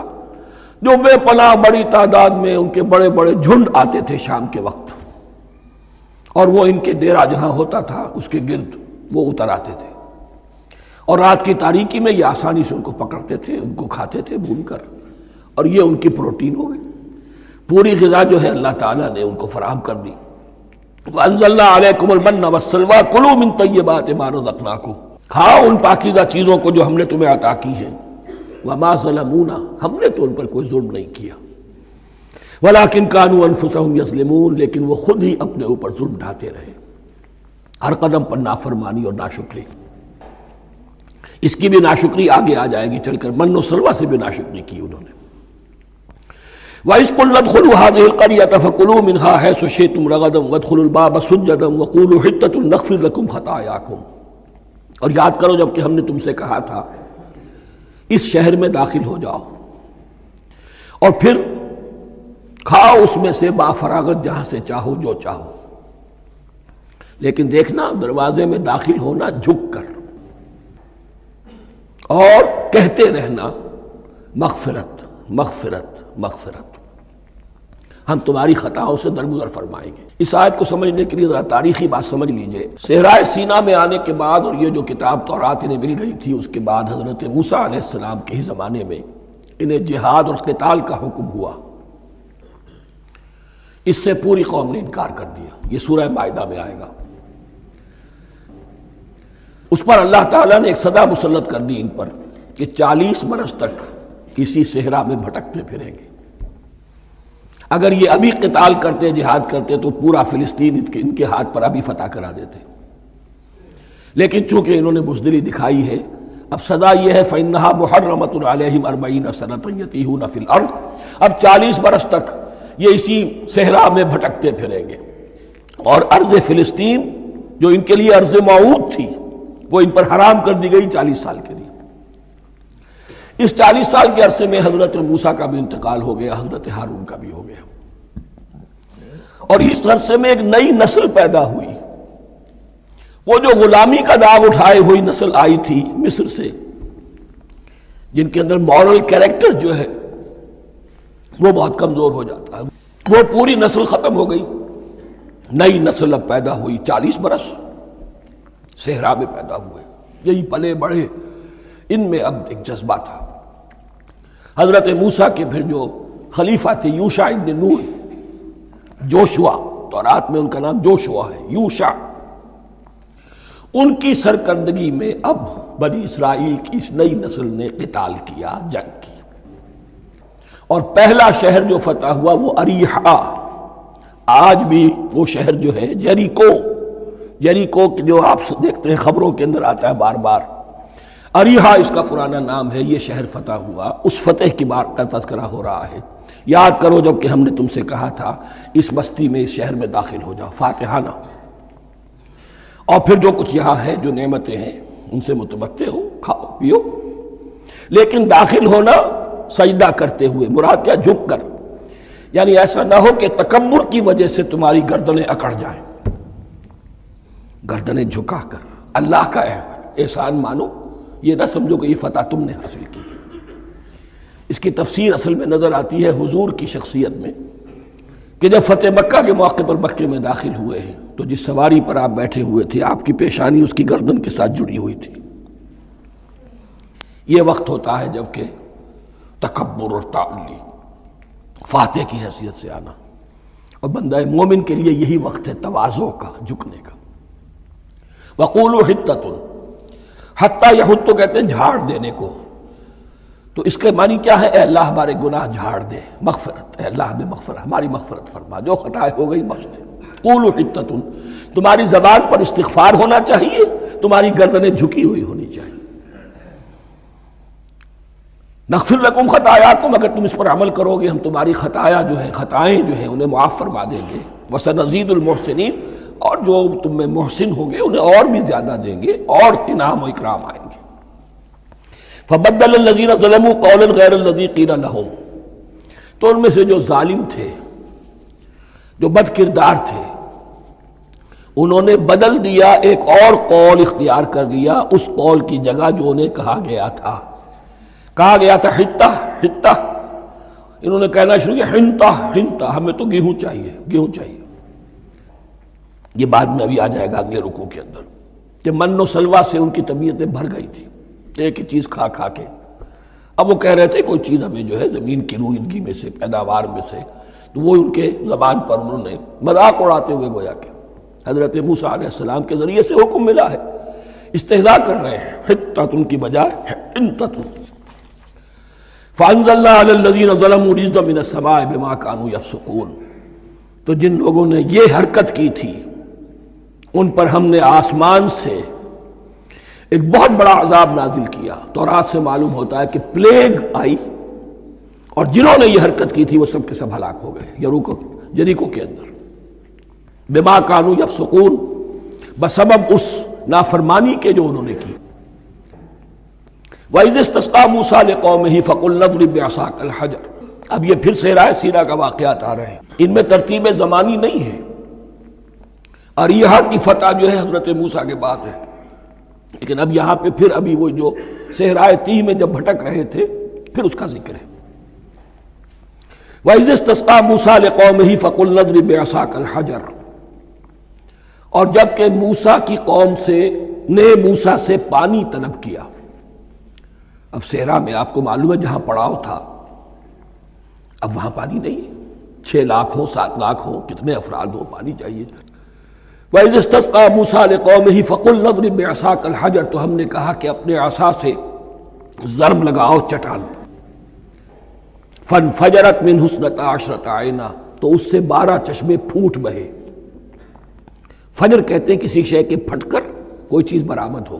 جو بے پناہ بڑی تعداد میں ان کے بڑے بڑے جھنڈ آتے تھے شام کے وقت، اور وہ ان کے ڈیرا جہاں ہوتا تھا اس کے گرد وہ اتر آتے تھے، اور رات کی تاریکی میں یہ آسانی سے ان کو پکڑتے تھے، ان کو کھاتے تھے بھون کر، اور یہ ان کی پروٹین ہو گئی۔ پوری غذا جو ہے اللہ تعالیٰ نے ان کو فراہم کر دی۔ وَأَنزَلْنَا عَلَيْكُمُ الْمَنَّ وَالسَّلْوَىٰ كُلُوا مِن طَيِّبَاتِ مَا رَزَقْنَاكُمْ، کھاؤ ان پاکیزہ چیزوں کو جو ہم نے تمہیں عطا کی ہیں۔ وَمَا ظَلَمُونَا، ہم نے تو ان پر کوئی ظلم نہیں کیا، وَلَٰكِن كَانُوا أَنفُسَهُمْ يَظْلِمُونَ، لیکن وہ خود ہی اپنے اوپر ظلم ڈھاتے رہے، ہر قدم پر نافرمانی اور ناشکری۔ اس کی بھی ناشکری آگے آ جائے گی چل کر، من و سلوہ سے بھی ناشکری کی انہوں نے۔ وَإِذْ قُلْنَا ادْخُلُوا هَٰذِهِ الْقَرْيَةَ فَكُلُوا مِنْهَا حَيْثُ شِئْتُمْ رَغَدًا وَادْخُلُوا الْبَابَ سُجَّدًا وَقُولُوا حِطَّةٌ نَغْفِرْ لَكُمْ خَطَايَاكُمْ، اور یاد کرو جب کہ ہم نے تم سے کہا تھا اس شہر میں داخل ہو جاؤ اور پھر کھاؤ اس میں سے بافراغت جہاں سے چاہو جو چاہو، لیکن دیکھنا دروازے میں داخل ہونا جھک کر، اور کہتے رہنا مغفرت مغفرت مغفرت، ہم تمہاری خطاؤں سے درگزر فرمائیں گے۔ اس آیت کو سمجھنے کے لیے ذرا تاریخی بات سمجھ لیجئے۔ صحرائے سینا میں آنے کے بعد اور یہ جو کتاب تورات انہیں مل گئی تھی اس کے بعد حضرت موسیٰ علیہ السلام کے ہی زمانے میں انہیں جہاد اور قتال کا حکم ہوا۔ اس سے پوری قوم نے انکار کر دیا، یہ سورہ مائدہ میں آئے گا۔ اس پر اللہ تعالیٰ نے ایک سزا مسلط کر دی ان پر کہ 40 برس تک اسی صحرا میں بھٹکتے پھریں گے۔ اگر یہ ابھی قتال کرتے، جہاد کرتے تو پورا فلسطین ان کے ہاتھ پر ابھی فتح کرا دیتے، لیکن چونکہ انہوں نے بزدلی دکھائی ہے، اب سزا یہ ہے فَإِنَّهَا مُحَرَّمَةٌ عَلَيْهِمْ 40 سَنَةً يَتِيهُونَ فِي الْأَرْضِ، اب 40 برس تک یہ اسی صحرا میں بھٹکتے پھریں گے، اور ارض فلسطین جو ان کے لیے ارض موعود تھی وہ ان پر حرام کر دی گئی 40 سال کے لیے۔ اس 40 سال کے عرصے میں حضرت موسیٰ کا بھی انتقال ہو گیا، حضرت ہارون کا بھی ہو گیا، اور اس عرصے میں ایک نئی نسل پیدا ہوئی۔ وہ جو غلامی کا داغ اٹھائے ہوئی نسل آئی تھی مصر سے، جن کے اندر مورل کیریکٹر جو ہے وہ بہت کمزور ہو جاتا ہے، وہ پوری نسل ختم ہو گئی، نئی نسل اب پیدا ہوئی، 40 برس صحرا میں پیدا ہوئے، یہی پلے بڑھے، ان میں اب ایک جذبہ تھا۔ حضرت موسیٰ کے پھر جو خلیفہ تھے یوشع ابن نون، جوشوا، تورات میں ان کا نام جوشوا ہے، یوشع، ان کی سرکردگی میں اب بنی اسرائیل کی اس نئی نسل نے قتال کیا، جنگ کی، اور پہلا شہر جو فتح ہوا وہ اریحا، آج بھی وہ شہر جو ہے جیریکو جو آپ دیکھتے ہیں خبروں کے اندر آتا ہے بار بار، اریحا اس کا پرانا نام ہے، یہ شہر فتح ہوا، اس فتح کی بات کا تذکرہ ہو رہا ہے۔ یاد کرو جب کہ ہم نے تم سے کہا تھا اس بستی میں، اس شہر میں داخل ہو جاؤ فاتحانہ، اور پھر جو کچھ یہاں ہے، جو نعمتیں ہیں ان سے متمتع ہو، کھاؤ پیو، لیکن داخل ہونا سجدہ کرتے ہوئے، مراد کیا؟ جھک کر، یعنی ایسا نہ ہو کہ تکبر کی وجہ سے تمہاری گردنیں اکڑ جائیں، گردنیں جھکا کر اللہ کا احسان مانو، یہ نہ سمجھو کہ یہ فتح تم نے حاصل کی۔ اس کی تفسیر اصل میں نظر آتی ہے حضور کی شخصیت میں، کہ جب فتح مکہ کے موقع پر مکے میں داخل ہوئے ہیں تو جس سواری پر آپ بیٹھے ہوئے تھے، آپ کی پیشانی اس کی گردن کے ساتھ جڑی ہوئی تھی۔ یہ وقت ہوتا ہے جب کہ تکبر اور تعلی، فاتح کی حیثیت سے آنا، اور بندہ مومن کے لیے یہی وقت ہے تواضع کا، جھکنے کا۔ وَقُولُوا حِطَّةٌ، حتیٰ یحط تو کہتے ہیں جھاڑ دینے کو، تو اس کے معنی کیا ہے؟ اے اللہ ہمارے گناہ جھاڑ دے، مغفرت، اے اللہ ہمیں مغفرت، ہماری مغفرت فرما، جو خطائیں ہو گئی بخش دے۔ قولوا حطۃ، تمہاری زبان پر استغفار ہونا چاہیے، تمہاری گردنیں جھکی ہوئی ہونی چاہیے۔ نغفر لکم خطایاکم، اگر تم اس پر عمل کرو گے ہم تمہاری خطایا جو ہیں، خطائیں جو ہیں انہیں معاف فرما دیں گے۔ وسنزید المحسنین، اور جو تم میں محسن ہوں گے انہیں اور بھی زیادہ دیں گے، اور انعام و اکرام آئیں گے۔ فبدل الذین ظلموا قولا غیر الذی قیل لہم، تو ان میں سے جو ظالم تھے، جو بد کردار تھے، انہوں نے بدل دیا، ایک اور قول اختیار کر لیا اس قول کی جگہ جو انہیں کہا گیا تھا حتہ حتہ، انہوں نے کہنا شروع کیا ہنتا ہنتا، ہمیں تو گیہوں چاہیے، گیہوں چاہیے۔ یہ بعد میں ابھی آ جائے گا اگلے رکوع کے اندر، کہ من و سلوہ سے ان کی طبیعتیں بھر گئی تھی ایک ہی چیز کھا کھا کے۔ اب وہ کہہ رہے تھے کوئی چیز ہمیں جو ہے زمین کی روئیدگی میں سے، پیداوار میں سے، تو وہ ان کے زبان پر انہوں نے مذاق اڑاتے ہوئے گویا کہ حضرت موسیٰ علیہ السلام کے ذریعے سے حکم ملا ہے، استہزاء کر رہے ہیں، حطۃ کی بجائے حنطۃ۔ فانزلنا علی الذین ظلموا رجزا من السماء بما كانوا یفسقون، تو جن لوگوں نے یہ حرکت کی تھی ان پر ہم نے آسمان سے ایک بہت بڑا عذاب نازل کیا۔ تورات سے معلوم ہوتا ہے کہ پلیگ آئی، اور جنہوں نے یہ حرکت کی تھی وہ سب کے سب ہلاک ہو گئے جریکو کے اندر، بما كانوا یفسقون، بسبب اس نافرمانی کے جو انہوں نے کی۔ وَإِذِ اسْتَسْقَىٰ مُوسَىٰ لِقَوْمِهِ فَقُلْنَا اضْرِب بِّعَصَاكَ الْحَجَرَ، اب یہ پھر صحرائے سینا کا واقعات آ رہے ہیں، ان میں ترتیب زمانی نہیں ہے، اور یہاں کی فتح جو ہے حضرت موسیٰ کے بعد ہے، لیکن اب یہاں پہ پھر ابھی وہ جو صحرائے تیہ میں جب بھٹک رہے تھے پھر اس کا ذکر ہے۔ وَإِذِ اسْتَسْقَىٰ مُوسَىٰ لِقَوْمِهِ فَقُلْنَا اضْرِب بِّعَصَاكَ الْحَجَرَ، اور جب کہ موسیٰ کی قوم نے موسیٰ سے پانی طلب کیا، اب صحرا میں آپ کو معلوم ہے جہاں پڑاؤ تھا اب وہاں پانی نہیں ہے، 6 لاکھ ہو 7 لاکھ ہو، کتنے افراد ہو، پانی چاہیے۔ وَإِذِ اسْتَسْقَىٰ مُوسَىٰ لِقَوْمِهِ فَقُلْنَا اضْرِب بِّعَصَاكَ الْحَجَرَ، تو ہم نے کہا کہ اپنے عصا سے ضرب لگاؤ چٹان پر۔ فَانْفَجَرَتْ مِنْهُ اثْنَتَا عَشْرَةَ عَيْنًا، تو اس سے 12 چشمے پھوٹ بہے۔ فجر کہتے ہیں کسی شے کے پھٹ کر کوئی چیز برآمد ہو۔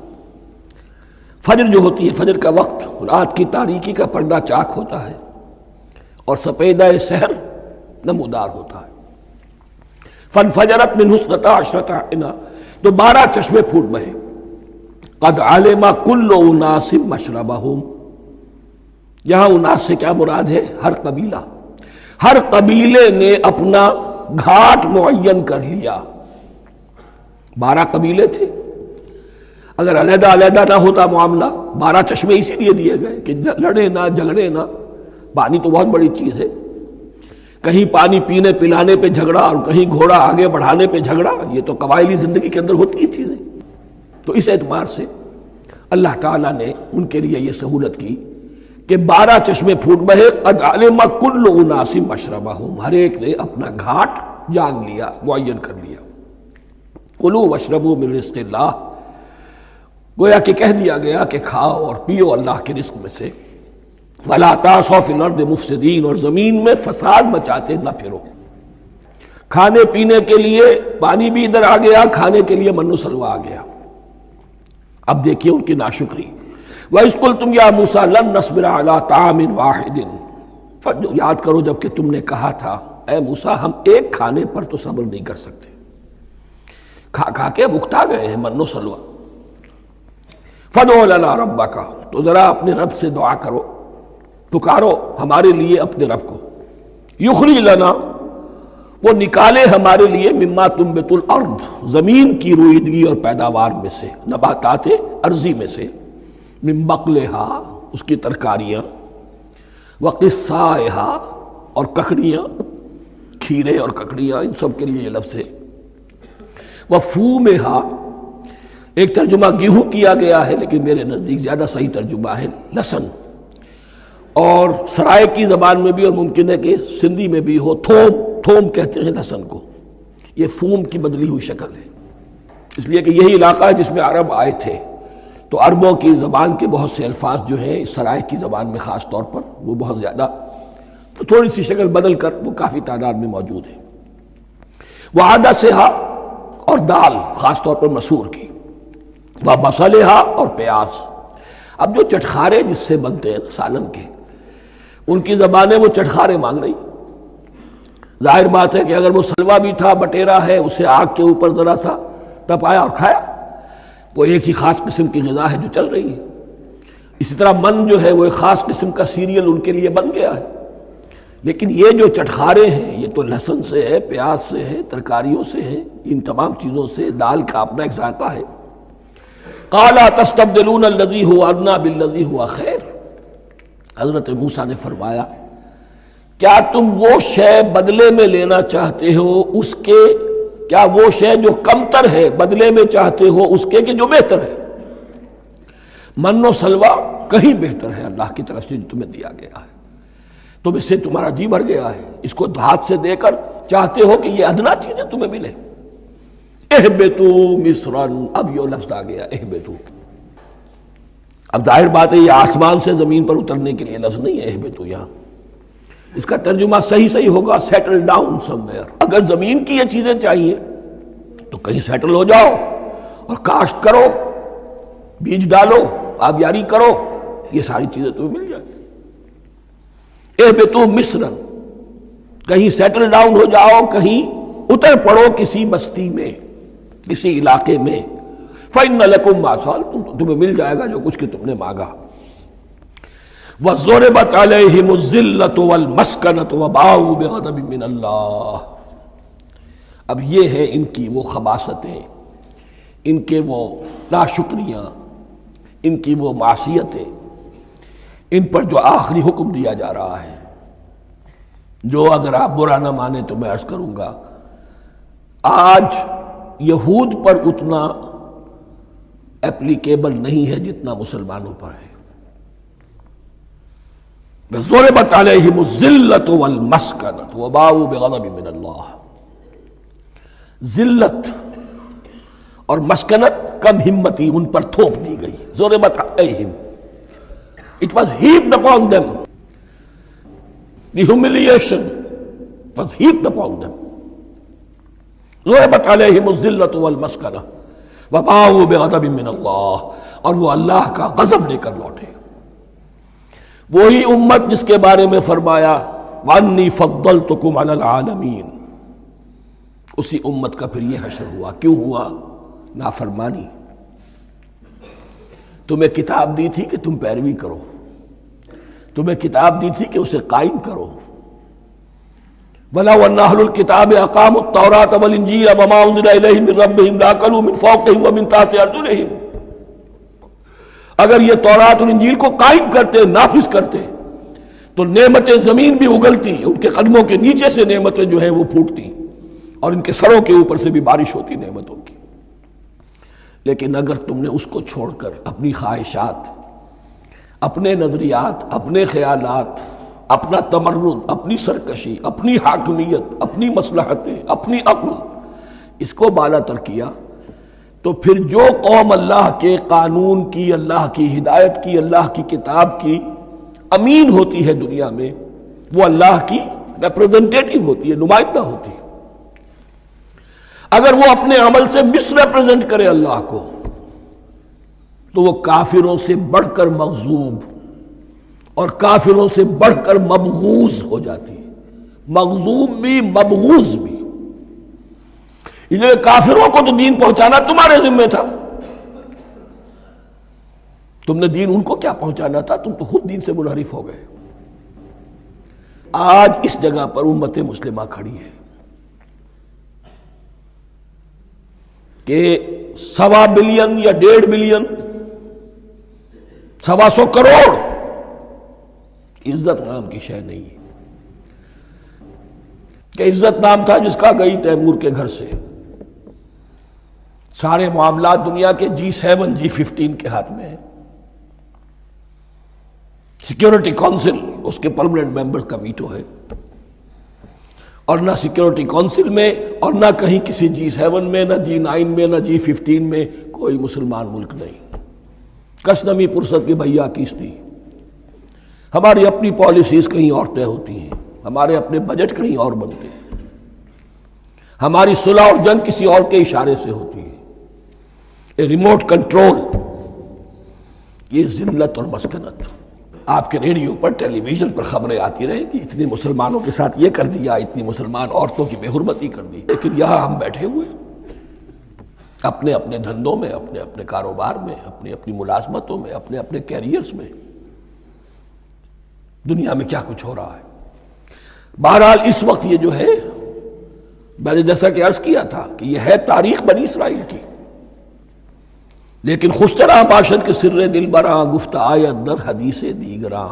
فجر جو ہوتی ہے، فجر کا وقت رات کی تاریکی کا پردہ چاک ہوتا ہے اور سپیدہ سحر نمودار ہوتا ہے۔ فَانْفَجَرَتْ مِنْهُ اثْنَتَا عَشْرَةَ عَيْنًا، تو 12 چشمے پھوٹ بہے۔ قَدْ عَلِمَ كُلُّ أُنَاسٍ مَشْرَبَهُمْ، یہاں اناس سے کیا مراد ہے؟ ہر قبیلہ، ہر قبیلے نے اپنا گھاٹ معین کر لیا۔ 12 قبیلے تھے، اگر علیحدہ علیحدہ نہ ہوتا معاملہ، 12 چشمے اسی لیے دیے گئے کہ لڑے نہ جھگڑے نہ۔ پانی تو بہت بڑی چیز ہے، کہیں پانی پینے پلانے پہ جھگڑا اور کہیں گھوڑا آگے بڑھانے پہ جھگڑا، یہ تو قبائلی زندگی کے اندر ہوتی ہی چیزیں۔ تو اس اعتبار سے اللہ تعالیٰ نے ان کے لیے یہ سہولت کی کہ 12 چشمے پھوٹ بہے۔ قد علم کل اناس مشربہم، ہر ایک نے اپنا گھاٹ جان لیا، معین کر لیا۔ کلوا واشربوا من رزق اللہ، گویا کہ کہہ دیا گیا کہ کھاؤ اور پیو اللہ کے رزق میں سے۔ ولا تعثوا فی الارض مفسدین، اور زمین میں فساد مچاتے نہ پھرو۔ کھانے پینے کے لیے پانی بھی ادھر آ گیا، کھانے کے لیے من و سلوہ آ گیا۔ اب دیکھیے ان کی ناشکری۔ وَإِذْ قُلْتُمْ يَا مُوسَىٰ لَن نَّصْبِرَ عَلَىٰ طَعَامٍ وَاحِدٍ، یاد کرو جب کہ تم نے کہا تھا اے موسیٰ ہم ایک کھانے پر تو صبر نہیں کر سکتے، کھا کھا کے بکتا گئے ہیں من و سلوہ۔ فَادْعُ لَنَا رَبَّكَ، تو ذرا اپنے رب سے دعا کرو، پکارو ہمارے لیے اپنے رب کو۔ یخرج لنا، وہ نکالے ہمارے لیے، مما تنبت الارض، زمین کی روئیدگی اور پیداوار میں سے، نباتات ارضی میں سے، من بقلہا، اس کی ترکاریاں، وقصائہا، اور ککڑیاں، کھیرے اور ککڑیاں، ان سب کے لیے یہ لفظ ہے۔ وفومہا، ایک ترجمہ گیہوں کیا گیا ہے لیکن میرے نزدیک زیادہ صحیح ترجمہ ہے لہسن، اور سرائے کی زبان میں بھی اور ممکن ہے کہ سندھی میں بھی ہو تھوم، تھوم کہتے ہیں لہسن کو، یہ فوم کی بدلی ہوئی شکل ہے، اس لیے کہ یہی علاقہ ہے جس میں عرب آئے تھے، تو عربوں کی زبان کے بہت سے الفاظ جو ہیں اس سرائے کی زبان میں خاص طور پر وہ بہت زیادہ، تو تھوڑی سی شکل بدل کر وہ کافی تعداد میں موجود ہے۔ وعدسہا، اور دال خاص طور پر مسور کی، وبصلہا، اور پیاز۔ اب جو چٹخارے جس سے بنتے ہیں سالن کے، ان کی زبانیں وہ چٹخارے مانگ رہی۔ ظاہر بات ہے کہ اگر وہ سلوا بھی تھا، بٹیرا ہے، اسے آگ کے اوپر ذرا سا تپایا اور کھایا، وہ ایک ہی خاص قسم کی غذا ہے جو چل رہی ہے۔ اسی طرح من جو ہے وہ ایک خاص قسم کا سیریل ان کے لیے بن گیا ہے۔ لیکن یہ جو چٹخارے ہیں یہ تو لہسن سے ہے، پیاز سے ہے، ترکاریوں سے ہے، ان تمام چیزوں سے، دال کا اپنا ایک ذائقہ ہے۔ قَالَ تَسْتَبْدِلُونَ الَّذِي هُوَ أَدْنَىٰ بِالَّذِي هُوَ خَيْرٌ، حضرت موسیٰ نے فرمایا کیا تم وہ شے بدلے میں لینا چاہتے ہو اس کے، کیا وہ شے جو کمتر ہے بدلے میں چاہتے ہو اس کے کہ جو بہتر ہے؟ من و سلوہ کہیں بہتر ہے اللہ کی طرف سے جو تمہیں دیا گیا ہے، تم اس سے تمہارا جی بھر گیا ہے، اس کو ہاتھ سے دے کر چاہتے ہو کہ یہ ادنا چیزیں تمہیں ملے۔ اہبتو مصرن، اب یہ لفظ آ گیا اہبتو، اب ظاہر بات ہے یہ آسمان سے زمین پر اترنے کے لیے لفظ نہیں ہے اہبتو، یہاں اس کا ترجمہ صحیح ہوگا سیٹل ڈاؤن سم ویئر۔ اگر زمین کی یہ چیزیں چاہیے تو کہیں سیٹل ہو جاؤ اور کاشت کرو، بیج ڈالو، آبیاری کرو، یہ ساری چیزیں تمہیں مل جائیں۔ اہبتو مصرن، کہیں سیٹل ڈاؤن ہو جاؤ، کہیں اتر پڑو کسی بستی میں، کسی علاقے میں۔ فَإِنَّ لَكُمْ مَا سَأَلْتُمْ، تمہیں مل جائے گا جو کچھ کہ تم نے مانگا۔ وَضُرِبَتْ عَلَيْهِمُ الذِّلَّةُ وَالْمَسْكَنَةُ وَبَاءُوا بِغَضَبٍ مِّنَ اللَّهِ، اب یہ ہے ان کی وہ خباثتیں، ان کے وہ ناشکریاں، ان کی وہ معصیتیں، ان پر جو آخری حکم دیا جا رہا ہے، جو اگر آپ برا نہ مانیں تو میں عرض کروں گا آج یہود پر اتنا اپلیکیبل نہیں ہے جتنا مسلمانوں پر ہے۔ ضربت علیہم الذلۃ والمسکنۃ وباؤوا بغضب من اللہ، ذلت اور مسکنت، کم ہمتی ان پر تھوپ دی گئی۔ ضربت علیہم، it was heaped upon them، the humiliation was heaped upon them. ضربت علیہم الذلۃ والمسکنہ وباؤوا بغضب من اللہ، اور وہ اللہ کا غضب لے کر لوٹے۔ وہی امت جس کے بارے میں فرمایا وانی فضلتکم علی العالمین، اسی امت کا پھر یہ حشر ہوا۔ کیوں ہوا؟ نافرمانی۔ تمہیں کتاب دی تھی کہ تم پیروی کرو، تمہیں کتاب دی تھی کہ اسے قائم کرو۔ وَلَوْ أَنَّ أَهْلَ الْكِتَابِ أَقَامُوا التَّوْرَاةَ وَالْإِنْجِيلَ وَمَا أُنزِلَ إِلَيْهِم مِّن رَّبِّهِمْ لَأَكَلُوا مِن فَوْقِهِمْ وَمِن تَحْتِ أَرْجُلِهِمْ، اگر یہ تورات اور انجیل کو قائم کرتے، نافذ کرتے، تو نعمتیں زمین بھی اگلتی، ان کے قدموں کے نیچے سے نعمتیں جو ہیں وہ پھوٹتی، اور ان کے سروں کے اوپر سے بھی بارش ہوتی نعمتوں کی۔ لیکن اگر تم نے اس کو چھوڑ کر اپنی خواہشات، اپنے نظریات، اپنے خیالات، اپنا تمرد، اپنی سرکشی، اپنی حاکمیت، اپنی مصلحتیں، اپنی عقل، اس کو بالا تر کیا، تو پھر جو قوم اللہ کے قانون کی، اللہ کی ہدایت کی، اللہ کی کتاب کی امین ہوتی ہے دنیا میں، وہ اللہ کی ریپرزنٹیٹو ہوتی ہے، نمائندہ ہوتی ہے۔ اگر وہ اپنے عمل سے مس ریپرزنٹ کرے اللہ کو، تو وہ کافروں سے بڑھ کر مغضوب اور کافروں سے بڑھ کر مبغوض ہو جاتی ہے، مغضوب بھی مبغوض بھی۔ اس لیے کافروں کو تو دین پہنچانا تمہارے ذمہ تھا، تم نے دین ان کو کیا پہنچانا تھا، تم تو خود دین سے منحرف ہو گئے۔ آج اس جگہ پر امت مسلمہ کھڑی ہے کہ 1.25 بلین یا 1.5 بلین، 125 کروڑ عزت نام کی شے نہیں ہے، کہ عزت نام تھا جس کا گئی تیمور کے گھر سے، سارے معاملات دنیا کے G7 G15 کے ہاتھ میں ہیں، سیکیورٹی کونسل اس کے پرماننٹ ممبر کا ویٹو ہے، اور نہ سیکیورٹی کونسل میں اور نہ کہیں کسی G7 میں، نہ G9 میں، نہ G15 میں کوئی مسلمان ملک نہیں۔ کشنمی پرست کی بھیا کیستی، ہماری اپنی پالیسیز کہیں اور طے ہوتی ہیں، ہمارے اپنے بجٹ کہیں اور بنتے ہیں، ہماری صلح اور جنگ کسی اور کے اشارے سے ہوتی ہے۔ ریموٹ کنٹرول، یہ ذلت اور مسکنت۔ آپ کے ریڈیو پر، ٹیلی ویژن پر خبریں آتی رہیں کہ اتنے مسلمانوں کے ساتھ یہ کر دیا، اتنی مسلمان عورتوں کی بے حرمتی کر دی، لیکن یہاں ہم بیٹھے ہوئے اپنے اپنے دھندوں میں، اپنے اپنے کاروبار میں، اپنی اپنی ملازمتوں میں، اپنے اپنے کیریئرز میں، دنیا میں کیا کچھ ہو رہا ہے۔ بہرحال اس وقت یہ جو ہے، میں نے جیسا کہ عرض کیا تھا کہ یہ ہے تاریخ بنی اسرائیل کی، لیکن خوشترا باشد کے سر دل براں، گفت آیت در حدیث دیگراں،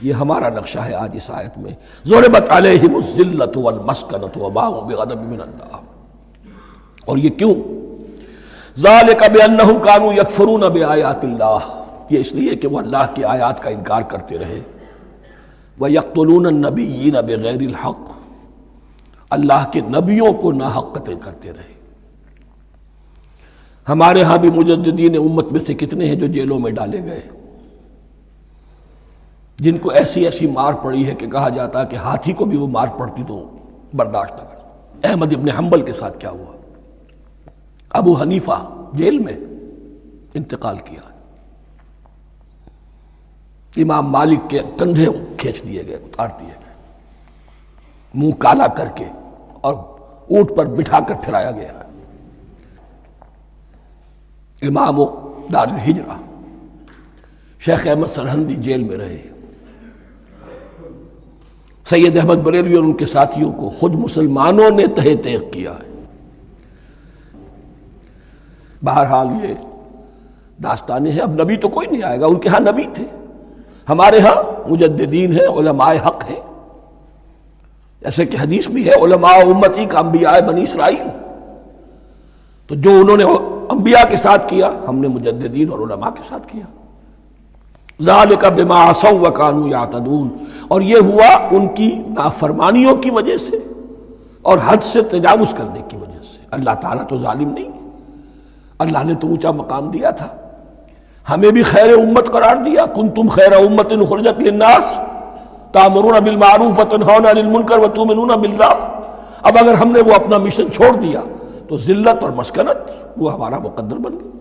یہ ہمارا نقشہ ہے آج اس آیت میں۔ ضربت علیہم الذلۃ والمسکنۃ وباؤوا بغضب من اللہ، اور یہ کیوں؟ ذالک بانہم کانوا یکفرون بآیات اللہ، یہ اس لیے کہ وہ اللہ کی آیات کا انکار کرتے رہے۔ وَيَقْتُلُونَ النَّبِيِّينَ بِغَيْرِ الْحَقِّ، اللہ کے نبیوں کو ناحق قتل کرتے رہے۔ ہمارے ہاں بھی مجددین امت میں سے کتنے ہیں جو جیلوں میں ڈالے گئے، جن کو ایسی ایسی مار پڑی ہے کہ کہا جاتا ہے کہ ہاتھی کو بھی وہ مار پڑتی تو برداشت نہ کرتا۔ احمد ابن حنبل کے ساتھ کیا ہوا؟ ابو حنیفہ جیل میں انتقال کیا، امام مالک کے کندھے کھینچ دیے گئے، اتار دیے گئے، منہ کالا کر کے اور اونٹ پر بٹھا کر پھرایا گیا۔ امام دار الہجرہ شیخ احمد سرہندی جیل میں رہے، سید احمد بریلوی اور ان کے ساتھیوں کو خود مسلمانوں نے تہہ تیغ کیا ہے۔ بہرحال یہ داستانیں ہیں، اب نبی تو کوئی نہیں آئے گا، ان کے ہاں نبی تھے، ہمارے ہاں مجددین ہیں، علماء حق ہیں، جیسے کہ حدیث بھی ہے علماء امتی کا انبیاء بنی اسرائیل، تو جو انہوں نے انبیاء کے ساتھ کیا ہم نے مجددین اور علماء کے ساتھ کیا۔ ذالک بما عصوا وکانوا یعتدون، اور یہ ہوا ان کی نافرمانیوں کی وجہ سے اور حد سے تجاوز کرنے کی وجہ سے۔ اللہ تعالیٰ تو ظالم نہیں ہے، اللہ نے تو اونچا مقام دیا تھا، ہمیں بھی خیر امت قرار دیا، کنتم خیر امت اخرجت للناس تأمرون بالمعروف وتنہون عن المنکر وتؤمنون باللہ. اب اگر ہم نے وہ اپنا مشن چھوڑ دیا تو ذلت اور مسکنت وہ ہمارا مقدر بن گئی.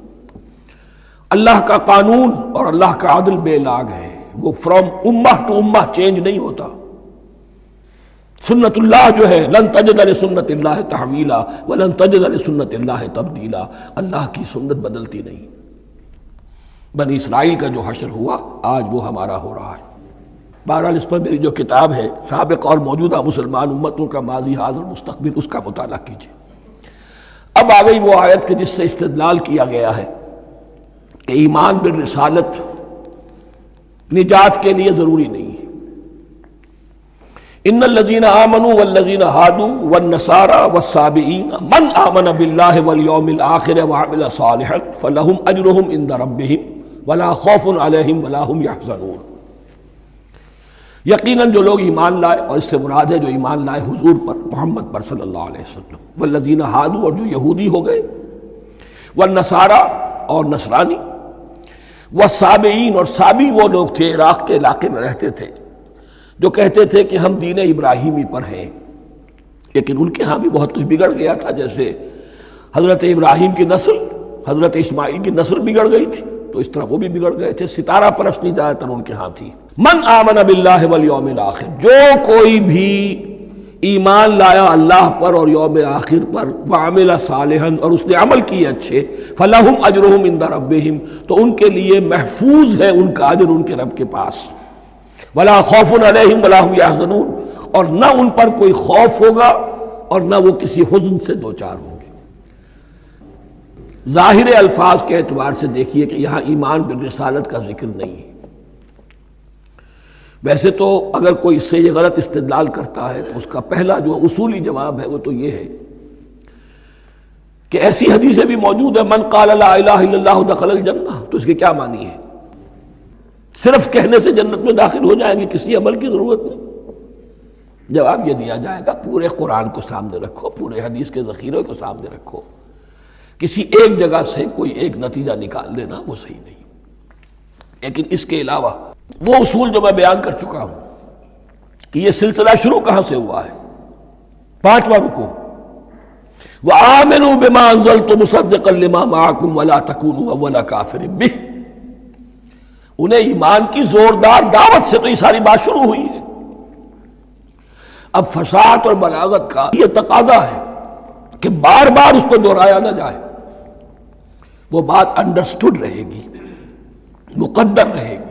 اللہ کا قانون اور اللہ کا عدل بے لاگ ہے، وہ فرام امہ ٹو امہ چینج نہیں ہوتا. سنت اللہ جو ہے لن تجد لسنت اللہ تحویلا ولن تجد لسنت اللہ تبدیلا، اللہ کی سنت بدلتی نہیں. بنی اسرائیل کا جو حشر ہوا آج وہ ہمارا ہو رہا ہے. بہرحال اس پر میری جو کتاب ہے سابق اور موجودہ مسلمان امتوں کا ماضی حال اور مستقبل، اس کا مطالعہ کیجیے. اب آ گئی وہ آیت کہ جس سے استدلال کیا گیا ہے کہ ایمان بالرسالت نجات کے لیے ضروری نہیں ہے. ان الذین آمنوا والذین ہادوا والنصارى والصابئین من آمن باللہ والیوم الآخر وعمل صالحا فلہم اجرہم عند ربہم ولا خوف علیہم ولا هم یحزنون. یقیناً جو لوگ ایمان لائے، اور اس سے مراد ہے جو ایمان لائے حضور پر، محمد پر صلی اللہ علیہ وسلم، والذین ہادوا اور جو یہودی ہو گئے، والنصارى اور نصرانی، والصابئین اور صابی وہ لوگ تھے عراق کے علاقے میں رہتے تھے جو کہتے تھے کہ ہم دین ابراہیمی پر ہیں، لیکن ان کے ہاں بھی بہت کچھ بگڑ گیا تھا. جیسے حضرت ابراہیم کی نسل، حضرت اسماعیل کی نسل بگڑ گئی تھی، تو اس طرح وہ بھی بگڑ گئے تھے. ستارہ پرستی زیادہ تر ان کے ہاں تھی. من آمن باللہ والیوم الآخر، جو کوئی بھی ایمان لایا اللہ پر اور یوم آخر پر، وعمل صالحا اور اس نے عمل کیے اچھے، فلہم اجرہم عند ربہم تو ان کے لیے محفوظ ہے ان کا اجر ان کے رب کے پاس. ولا خوف علیہم ولا هم یحزنون، اور نہ ان پر کوئی خوف ہوگا اور نہ وہ کسی حزن سے دوچار ہوں گے. ظاہر الفاظ کے اعتبار سے دیکھیے کہ یہاں ایمان بالرسالت کا ذکر نہیں ہے. ویسے تو اگر کوئی اس سے یہ غلط استدلال کرتا ہے تو اس کا پہلا جو اصولی جواب ہے وہ تو یہ ہے کہ ایسی حدیثیں بھی موجود ہیں من قال لا الہ الا اللہ دخل الجنہ، تو اس کے کیا معنی ہے؟ صرف کہنے سے جنت میں داخل ہو جائیں گے، کسی عمل کی ضرورت نہیں. جواب یہ دیا جائے گا پورے قرآن کو سامنے رکھو، پورے حدیث کے ذخیرے کو سامنے رکھو، کسی ایک جگہ سے کوئی ایک نتیجہ نکال لینا وہ صحیح نہیں. لیکن اس کے علاوہ وہ اصول جو میں بیان کر چکا ہوں کہ یہ سلسلہ شروع کہاں سے ہوا ہے. 5واں رکوع وآمنوا بما انزلت مصدقا لما معكم ولا تكونوا اول کافر به. انہیں ایمان کی زوردار دعوت سے تو یہ ساری بات شروع ہوئی ہے. اب فصاحت اور بلاغت کا یہ تقاضا ہے کہ بار بار اس کو دہرایا نہ جائے، وہ بات انڈرسٹوڈ رہے گی، مقدر رہے گی،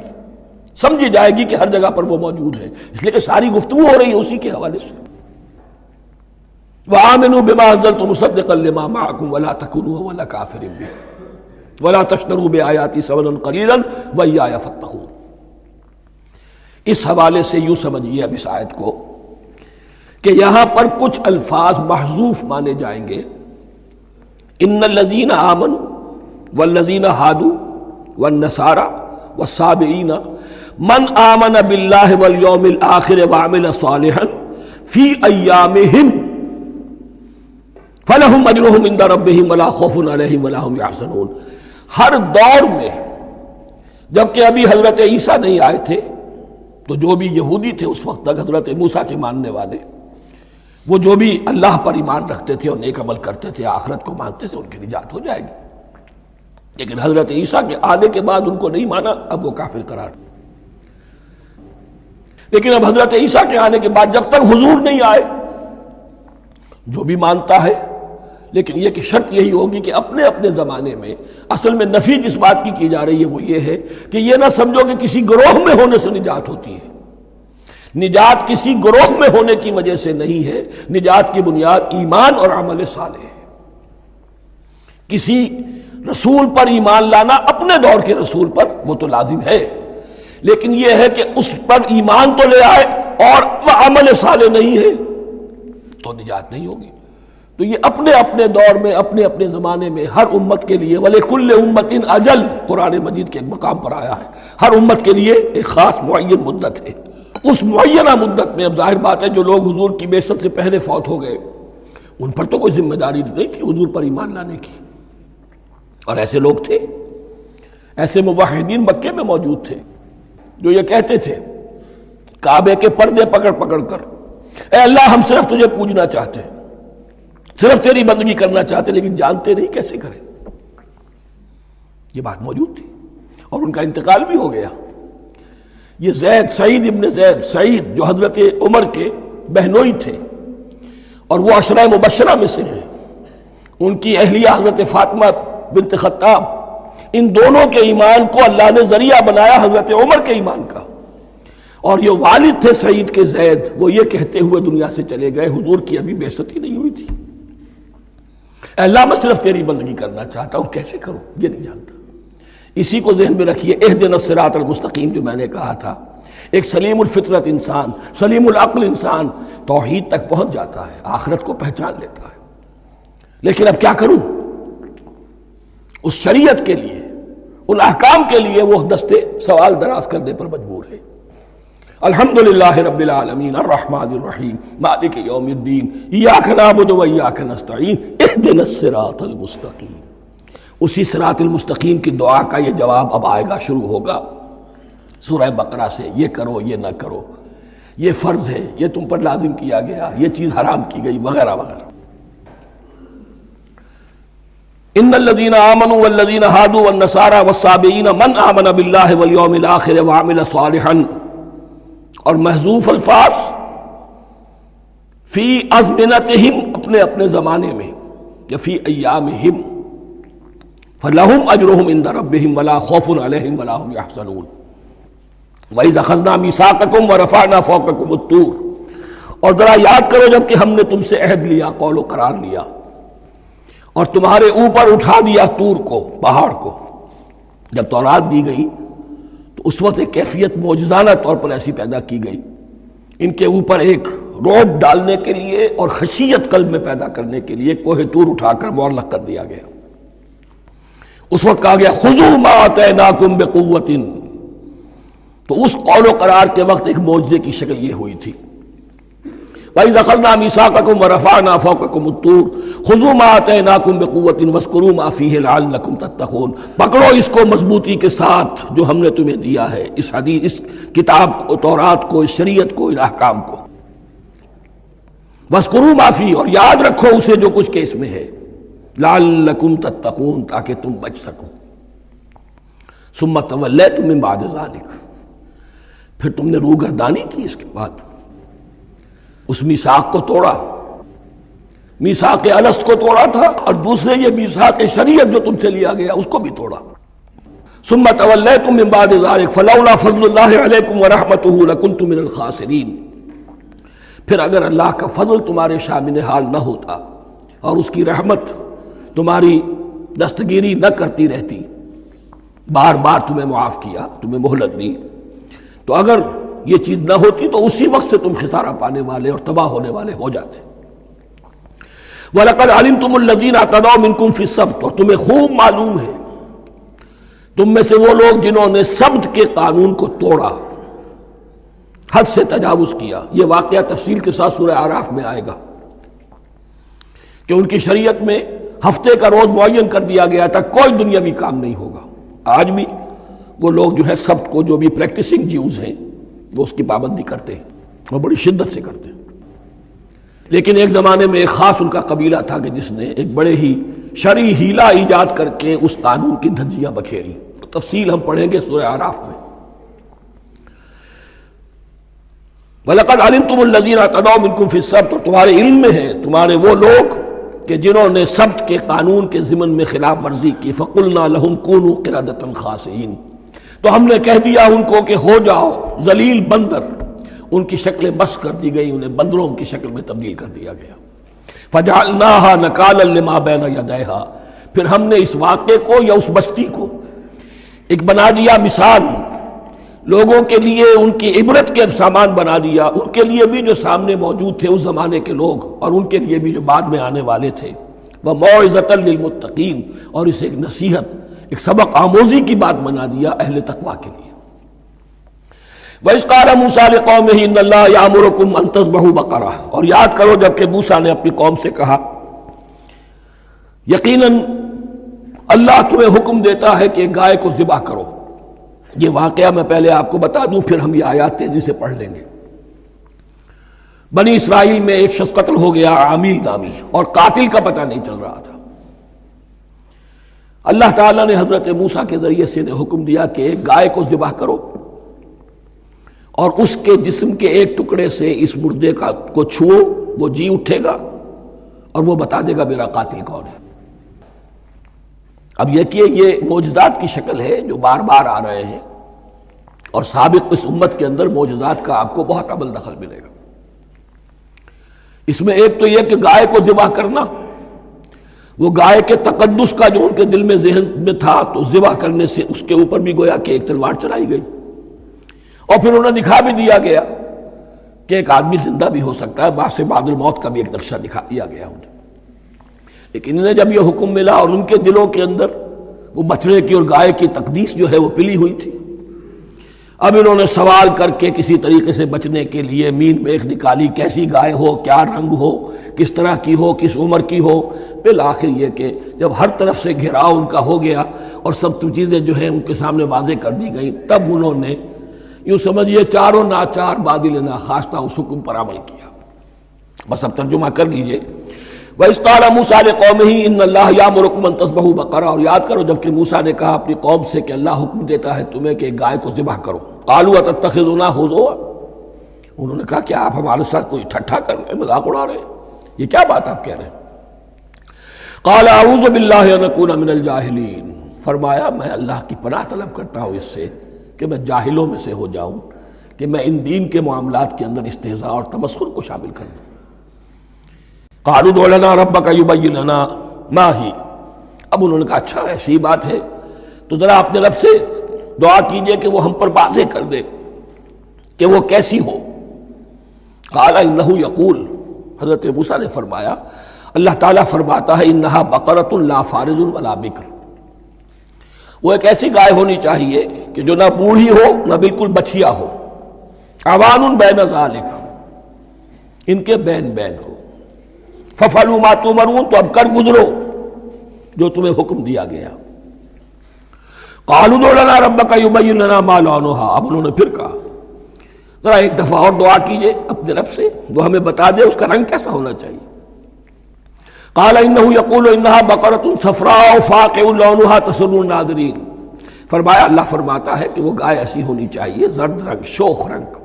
سمجھی جائے گی کہ ہر جگہ پر وہ موجود ہے، اس لیے کہ ساری گفتگو ہو رہی ہے اسی کے حوالے سے. وآمنوا بما انزلت مصدقا لما معكم ولا تكونوا اول کافر به ولا تشتروا بآیاتی ثمنا قلیلا وإیایا فاتقون. اس حوالے سے یوں سمجھیے اب اس آیت کو کہ یہاں پر کچھ الفاظ محذوف مانے جائیں گے. ان الذین آمنوا والذین ہادوا والنصارى والصابئین من آمن باللہ والیوم الآخر وعمل صالحا فی ایامہم فلہم اجرہم عند ربہم ولا خوف علیہم ولا هم یحزنون. ہر دور میں جبکہ ابھی حضرت عیسیٰ نہیں آئے تھے تو جو بھی یہودی تھے اس وقت تک، حضرت موسیٰ کے ماننے والے، وہ جو بھی اللہ پر ایمان رکھتے تھے اور نیک عمل کرتے تھے، آخرت کو مانتے تھے، ان کی نجات ہو جائے گی. لیکن حضرت عیسیٰ کے آنے کے بعد ان کو نہیں مانا، اب وہ کافر قرار. لیکن اب حضرت عیسیٰ کے آنے کے بعد جب تک حضور نہیں آئے جو بھی مانتا ہے، لیکن یہ کہ شرط یہی ہوگی کہ اپنے اپنے زمانے میں اصل میں نفی جس بات کی جا رہی ہے وہ یہ ہے کہ یہ نہ سمجھو کہ کسی گروہ میں ہونے سے نجات ہوتی ہے. نجات کسی گروہ میں ہونے کی وجہ سے نہیں ہے، نجات کی بنیاد ایمان اور عمل صالح ہے. کسی رسول پر ایمان لانا اپنے دور کے رسول پر وہ تو لازم ہے، لیکن یہ ہے کہ اس پر ایمان تو لے آئے اور وہ عمل صالح نہیں ہے تو نجات نہیں ہوگی. تو یہ اپنے اپنے دور میں، اپنے اپنے زمانے میں ہر امت کے لیے وَلِكُلِّ أُمَّةٍ أَجَلٌ قرآن مجید کے ایک مقام پر آیا ہے، ہر امت کے لیے ایک خاص معین مدت ہے. اس معینہ مدت میں اب ظاہر بات ہے جو لوگ حضور کی بعثت سے پہلے فوت ہو گئے ان پر تو کوئی ذمہ داری نہیں تھی حضور پر ایمان لانے کی، اور ایسے لوگ تھے، ایسے موحدین مکے میں موجود تھے جو یہ کہتے تھے کعبے کے پردے پکڑ پکڑ کر، اے اللہ ہم صرف تجھے پوجنا چاہتے ہیں، صرف تیری بندگی کرنا چاہتے ہیں، لیکن جانتے نہیں کیسے کریں۔ یہ بات موجود تھی اور ان کا انتقال بھی ہو گیا۔ یہ زید، سعید ابن زید، سعید جو حضرت عمر کے بہنوئی تھے اور وہ عشرہ مبشرہ میں سے ہیں، ان کی اہلیہ حضرت فاطمہ بنت خطاب، ان دونوں کے ایمان کو اللہ نے ذریعہ بنایا حضرت عمر کے ایمان کا۔ اور یہ والد تھے سعید کے زید، وہ یہ کہتے ہوئے دنیا سے چلے گئے حضور کی ابھی بعثت ہی نہیں ہوئی تھی، اے اللہ میں صرف تیری بندگی کرنا چاہتا ہوں، کیسے کروں یہ نہیں جانتا۔ اسی کو ذہن میں رکھیے، اہدنا الصراط المستقیم جو میں نے کہا تھا، ایک سلیم الفطرت انسان، سلیم العقل انسان توحید تک پہنچ جاتا ہے، آخرت کو پہچان لیتا ہے، لیکن اب کیا کروں؟ اس شریعت کے لیے، ان احکام کے لیے وہ دستے سوال دراز کرنے پر مجبور ہے۔ الحمدللہ رب العالمین الرحمن الرحیم مالک یوم الدین ایاک نعبد و ایاک نستعین اہدنا الصراط المستقیم۔ اسی صراط المستقیم کی دعا کا یہ جواب اب آئے گا، شروع ہوگا سورہ بقرہ سے، یہ کرو یہ نہ کرو، یہ فرض ہے، یہ تم پر لازم کیا گیا، یہ چیز حرام کی گئی، وغیرہ وغیرہ۔ ان الذين آمنوا والذين هادوا والنصارى والصابئين من آمن بالله واليوم الآخر وعمل صالحا، اور محذوف الفاظ فی ازمنتہم، اپنے اپنے زمانے میں، یا فی ایامہم، فلہم اجرہم عند ربہم ولا خوف علیہم ولا هم یحزنون۔ وَإِذْ أَخَذْنَا مِيثَاقَكُمْ وَرَفَعْنَا فَوْقَكُمُ الطُّورَ، اور ذرا یاد کرو جب کہ ہم نے تم سے عہد لیا، قول و قرار لیا، اور تمہارے اوپر اٹھا دیا طور کو، پہاڑ کو۔ جب تورات دی گئی تو اس وقت ایک کیفیت معجزانہ طور پر ایسی پیدا کی گئی، ان کے اوپر ایک روب ڈالنے کے لیے اور خشیت قلب میں پیدا کرنے کے لیے کوہ طور اٹھا کر معلق کر دیا گیا۔ اس وقت کہا گیا خذوا ما آتیناکم بقوۃ، تو اس قول و قرار کے وقت ایک معجزے کی شکل یہ ہوئی تھی۔ وَإِذْ أَخَذْنَا مِيثَاقَكُمْ وَرَفَعْنَا فَوْقَكُمُ الطُّورَ خُذُوا مَا آتَيْنَاكُمْ بِقُوَّةٍ وَاذْكُرُوا مَا فِيهِ لَعَلَّكُمْ تَتَّقُونَ، پکڑو اس کو مضبوطی کے ساتھ جو ہم نے تمہیں دیا ہے، اس حدیث، اس کتاب کو، تورات کو، اس شریعت کو، ان احکام کو۔ وَاذْكُرُوا مَا فِيهِ، اور یاد رکھو اسے جو کچھ کہ اس میں ہے، لَعَلَّكُمْ تَتَّقُونَ، تاکہ تم بچ سکو۔ ثُمَّ تَوَلَّيْتُم مِّن بَعْدِ ذَلِكَ، پھر تم نے روگردانی کی اس کے بعد، اس میثاق کو توڑا، میثاق الست کو توڑا تھا، اور دوسرے یہ میثاق شریعت جو تم سے لیا گیا اس کو بھی توڑا۔ ثم تولیتم من بعد ذلک فلولا فضل اللہ علیکم ورحمتہ لکنتم من الخاسرین، پھر اگر اللہ کا فضل تمہارے شامل حال نہ ہوتا اور اس کی رحمت تمہاری دستگیری نہ کرتی رہتی، بار بار تمہیں معاف کیا، تمہیں مہلت دی، تو اگر یہ چیز نہ ہوتی تو اسی وقت سے تم خسارہ پانے والے اور تباہ ہونے والے ہو جاتے۔ وَلَقَدْ عَلِمْتُمُ الَّذِينَ اعْتَدَوْا مِنْكُمْ فِي السَّبْتِ، اور تمہیں خوب معلوم ہے تم میں سے وہ لوگ جنہوں نے سبت کے قانون کو توڑا، حد سے تجاوز کیا۔ یہ واقعہ تفصیل کے ساتھ سورہ اعراف میں آئے گا کہ ان کی شریعت میں ہفتے کا روز معین کر دیا گیا تھا، کوئی دنیاوی کام نہیں ہوگا۔ آج بھی وہ لوگ جو ہے سبت کو، جو بھی پریکٹسنگ جیوز ہیں، وہ اس کی پابندی کرتے ہیں اور بڑی شدت سے کرتے ہیں۔ لیکن ایک زمانے میں ایک خاص ان کا قبیلہ تھا کہ جس نے ایک بڑے ہی شرعی ہیلہ ایجاد کر کے اس قانون کی دھجیاں بکھیری، تفصیل ہم پڑھیں گے سورہ اعراف میں۔ وَلَقَدْ عَلِمْتُمُ الَّذِينَ اعْتَدَوْا مِنْكُمْ فِي السَّبْتِ، اور تمہارے علم میں ہے تمہارے وہ لوگ کہ جنہوں نے سبت کے قانون کے ضمن میں خلاف ورزی کی، فَقُلْنَا لَهُمْ كُونُوا قِرَدَةً خَاسِئِينَ، تو ہم نے کہہ دیا ان کو کہ ہو جاؤ ذلیل بندر، ان کی شکلیں بس کر دی گئی، انہیں بندروں کی شکل میں تبدیل کر دیا گیا۔ فَجَعَلْنَاهَا نَكَالًا لِمَا بَيْنَ يَدَيْهَا، پھر ہم نے اس واقعے کو یا اس بستی کو ایک بنا دیا مثال، لوگوں کے لیے ان کی عبرت کے سامان بنا دیا، ان کے لیے بھی جو سامنے موجود تھے اس زمانے کے لوگ، اور ان کے لیے بھی جو بعد میں آنے والے تھے، وَمَوْعِظَةً لِّلْمُتَّقِينَ، اور اسے ایک نصیحت، ایک سبق آموزی کی بات بنا دیا اہل تقویٰ کے لیے۔ وَإِذْ قَالَ مُوسَىٰ لِقَوْمِهِ إِنَّ اللَّهَ يَأْمُرُكُمْ أَن تَذْبَحُوا بَقَرَةً، اور یاد کرو جب کہ موسیٰ نے اپنی قوم سے کہا یقیناً اللہ تمہیں حکم دیتا ہے کہ گائے کو ذبح کرو، یہ واقعہ میں پہلے آپ کو بتا دوں، پھر ہم یہ آیات تیزی سے پڑھ لیں گے۔ بنی اسرائیل میں ایک شخص قتل ہو گیا، عامیل نامی، اور قاتل کا پتہ نہیں چل رہا تھا۔ اللہ تعالیٰ نے حضرت موسیٰ کے ذریعے سے حکم دیا کہ ایک گائے کو ذبح کرو اور اس کے جسم کے ایک ٹکڑے سے اس مردے کو چھوؤ، وہ جی اٹھے گا اور وہ بتا دے گا میرا قاتل کون ہے۔ اب یہ کہ یہ معجزات کی شکل ہے جو بار بار آ رہے ہیں، اور سابق اس امت کے اندر معجزات کا آپ کو بہت عمل دخل ملے گا۔ اس میں ایک تو یہ کہ گائے کو ذبح کرنا، وہ گائے کے تقدس کا جو ان کے دل میں ذہن میں تھا، تو ذبح کرنے سے اس کے اوپر بھی گویا کہ ایک تلوار چلائی گئی، اور پھر انہیں دکھا بھی دیا گیا کہ ایک آدمی زندہ بھی ہو سکتا ہے، بعد سے بعد الموت کا بھی ایک نقشہ دکھا دیا گیا انہیں۔ لیکن انہیں جب یہ حکم ملا اور ان کے دلوں کے اندر وہ بچڑے کی اور گائے کی تقدیس جو ہے وہ پلی ہوئی تھی، اب انہوں نے سوال کر کے کسی طریقے سے بچنے کے لیے مین میخ نکالی، کیسی گائے ہو، کیا رنگ ہو، کس طرح کی ہو، کس عمر کی ہو۔ بالآخر یہ کہ جب ہر طرف سے گھیراؤ ان کا ہو گیا اور سب چیزیں جو ہیں ان کے سامنے واضح کر دی گئیں، تب انہوں نے یوں سمجھیے چاروں ناچار بادل ناخواستہ اس حکم پر عمل کیا۔ بس اب ترجمہ کر لیجئے۔ وَإِذْ قَالَ مُوسَىٰ لِقَوْمِهِ إِنَّ اللَّهَ يَأْمُرُكُمْ أَن تَذْبَحُوا بَقَرَةً، اور یاد کرو جب کہ موسیٰ نے کہا اپنی قوم سے کہ اللہ حکم دیتا ہے تمہیں کہ ایک گائے کو ذبح کرو۔ قَالُوا أَتَتَّخِذُنَا هُزُوًا، انہوں نے کہا کیا آپ ہمارے ساتھ کوئی ٹھٹھا کر رہے ہیں، مذاق اڑا رہے ہیں، یہ کیا بات آپ کہہ رہے ہیں؟ قَالَ أَعُوذُ بِاللَّهِ أَنْ أَكُونَ مِنَ الْجَاهِلِينَ، فرمایا میں اللہ کی پناہ طلب کرتا ہوں اس سے کہ میں جاہلوں میں سے ہو جاؤں، کہ میں ان دین کے معاملات کے اندر استہزاء اور تمسخر کو شامل کر دوں۔ قالوا ادع لنا ربك يبين لنا ما هي، اب انہوں نے کہا اچھا ایسی بات ہے تو ذرا اپنے رب سے دعا کیجئے کہ وہ ہم پر واضح کر دے کہ وہ کیسی ہو۔ قال انه يقول، حضرت موسیٰ نے فرمایا اللہ تعالیٰ فرماتا ہے انها بقرة لا فارض ولا بکر، وہ ایک ایسی گائے ہونی چاہیے کہ جو نہ بوڑھی ہو نہ بالکل بچھیا ہو، عوان بین ذالک، ان کے بین بین ہو۔ فَفَعَلُوا مَا تُؤْمَرُونَ، تو اب کر گزرو جو تمہیں حکم دیا گیا۔ قَالُوا ادْعُ لَنَا رَبَّكَ يُبَيِّن لَنَا مَا لَوْنُهَا، اب انہوں نے پھر کہا ذرا ایک دفعہ اور دعا کیجئے اپنے رب سے، وہ ہمیں بتا دے اس کا رنگ کیسا ہونا چاہیے۔ قَالَ إِنَّهُ يَقُولُ إِنَّهَا بَقَرَةٌ صَفْرَاءُ فَاقِعٌ لَوْنُهَا تَسُرُّ النَّاظِرِينَ، فرمایا اللہ فرماتا ہے کہ وہ گائے ایسی ہونی چاہیے زرد رنگ، شوخ رنگ،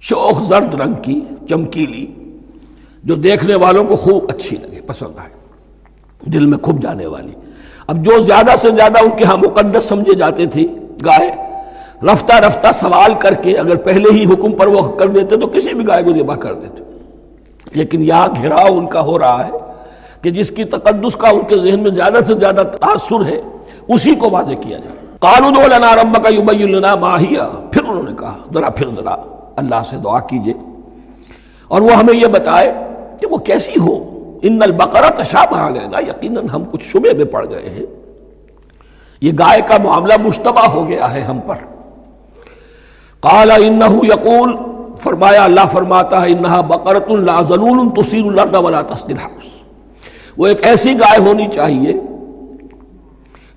شوخ زرد رنگ کی، چمکیلی، جو دیکھنے والوں کو خوب اچھی لگے، پسند آئے، دل میں کھپ جانے والی۔ اب جو زیادہ سے زیادہ ان کے ہاں مقدس سمجھے جاتے تھی گائے، رفتہ رفتہ سوال کر کے اگر پہلے ہی حکم پر وہ کر دیتے تو کسی بھی گائے کو ذبح کر دیتے، لیکن یہاں گھیراؤ ان کا ہو رہا ہے کہ جس کی تقدس کا ان کے ذہن میں زیادہ سے زیادہ تاثر ہے اسی کو واضح کیا جائے۔ قالوا ادع لنا ربك يبين لنا ما هي، پھر انہوں نے کہا ذرا اللہ سے دعا کیجئے اور وہ ہمیں یہ بتائے کہ وہ کیسی ہو۔ ان البقرہ تشابہ علینا، یقیناً ہم کچھ شبے میں پڑ گئے ہیں، یہ گائے کا معاملہ مشتبہ ہو گیا ہے ہم پر۔ قال انہ یقول، فرمایا اللہ فرماتا ہے انہا بقرۃ لا ذلول تثیر الارض ولا تسقی الحرث، وہ ایک ایسی گائے ہونی چاہیے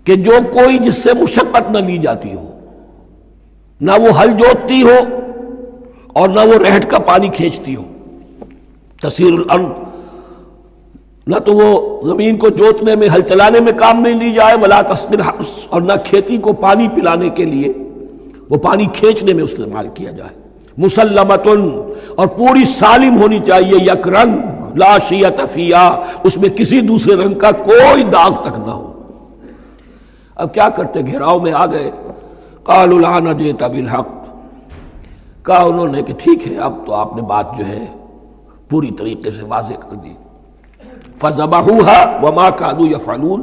کہ جو کوئی جس سے مشقت نہ لی جاتی ہو، نہ وہ ہل جوتتی ہو اور نہ وہ رہٹ کا پانی کھینچتی ہو۔ تسیر الارض، نہ تو وہ زمین کو جوتنے میں ہل چلانے میں کام نہیں لی جائے، ولا تسقی الحرث، اور نہ کھیتی کو پانی پلانے کے لیے وہ پانی کھینچنے میں استعمال کیا جائے۔ مسلمتن، اور پوری سالم ہونی چاہیے، یک رنگ، لا شیۃ فیہا، اس میں کسی دوسرے رنگ کا کوئی داغ تک نہ ہو۔ اب کیا کرتے، گھیراؤ میں آ گئے۔ قالوا الآن جئت بالحق، کہا انہوں نے کہ ٹھیک ہے اب تو آپ نے بات جو ہے پوری طریقے سے واضح کر دی۔ فذبحوها وما كانوا يفعلون،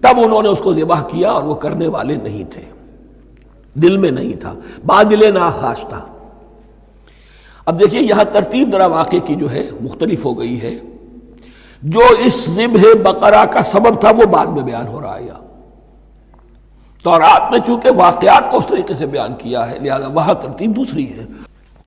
تب انہوں نے اس کو ذبح کیا اور وہ کرنے والے نہیں تھے، دل میں نہیں تھا، بادل ناخواستہ۔ اب دیکھیے یہاں ترتیب ذرا واقعے کی جو ہے مختلف ہو گئی ہے، جو اس ذبح بقرہ کا سبب تھا وہ بعد میں بیان ہو رہا ہے یہاں۔ تورات میں چونکہ واقعات کو اس طریقے سے بیان کیا ہے لہذا وہاں ترتیب دوسری ہے۔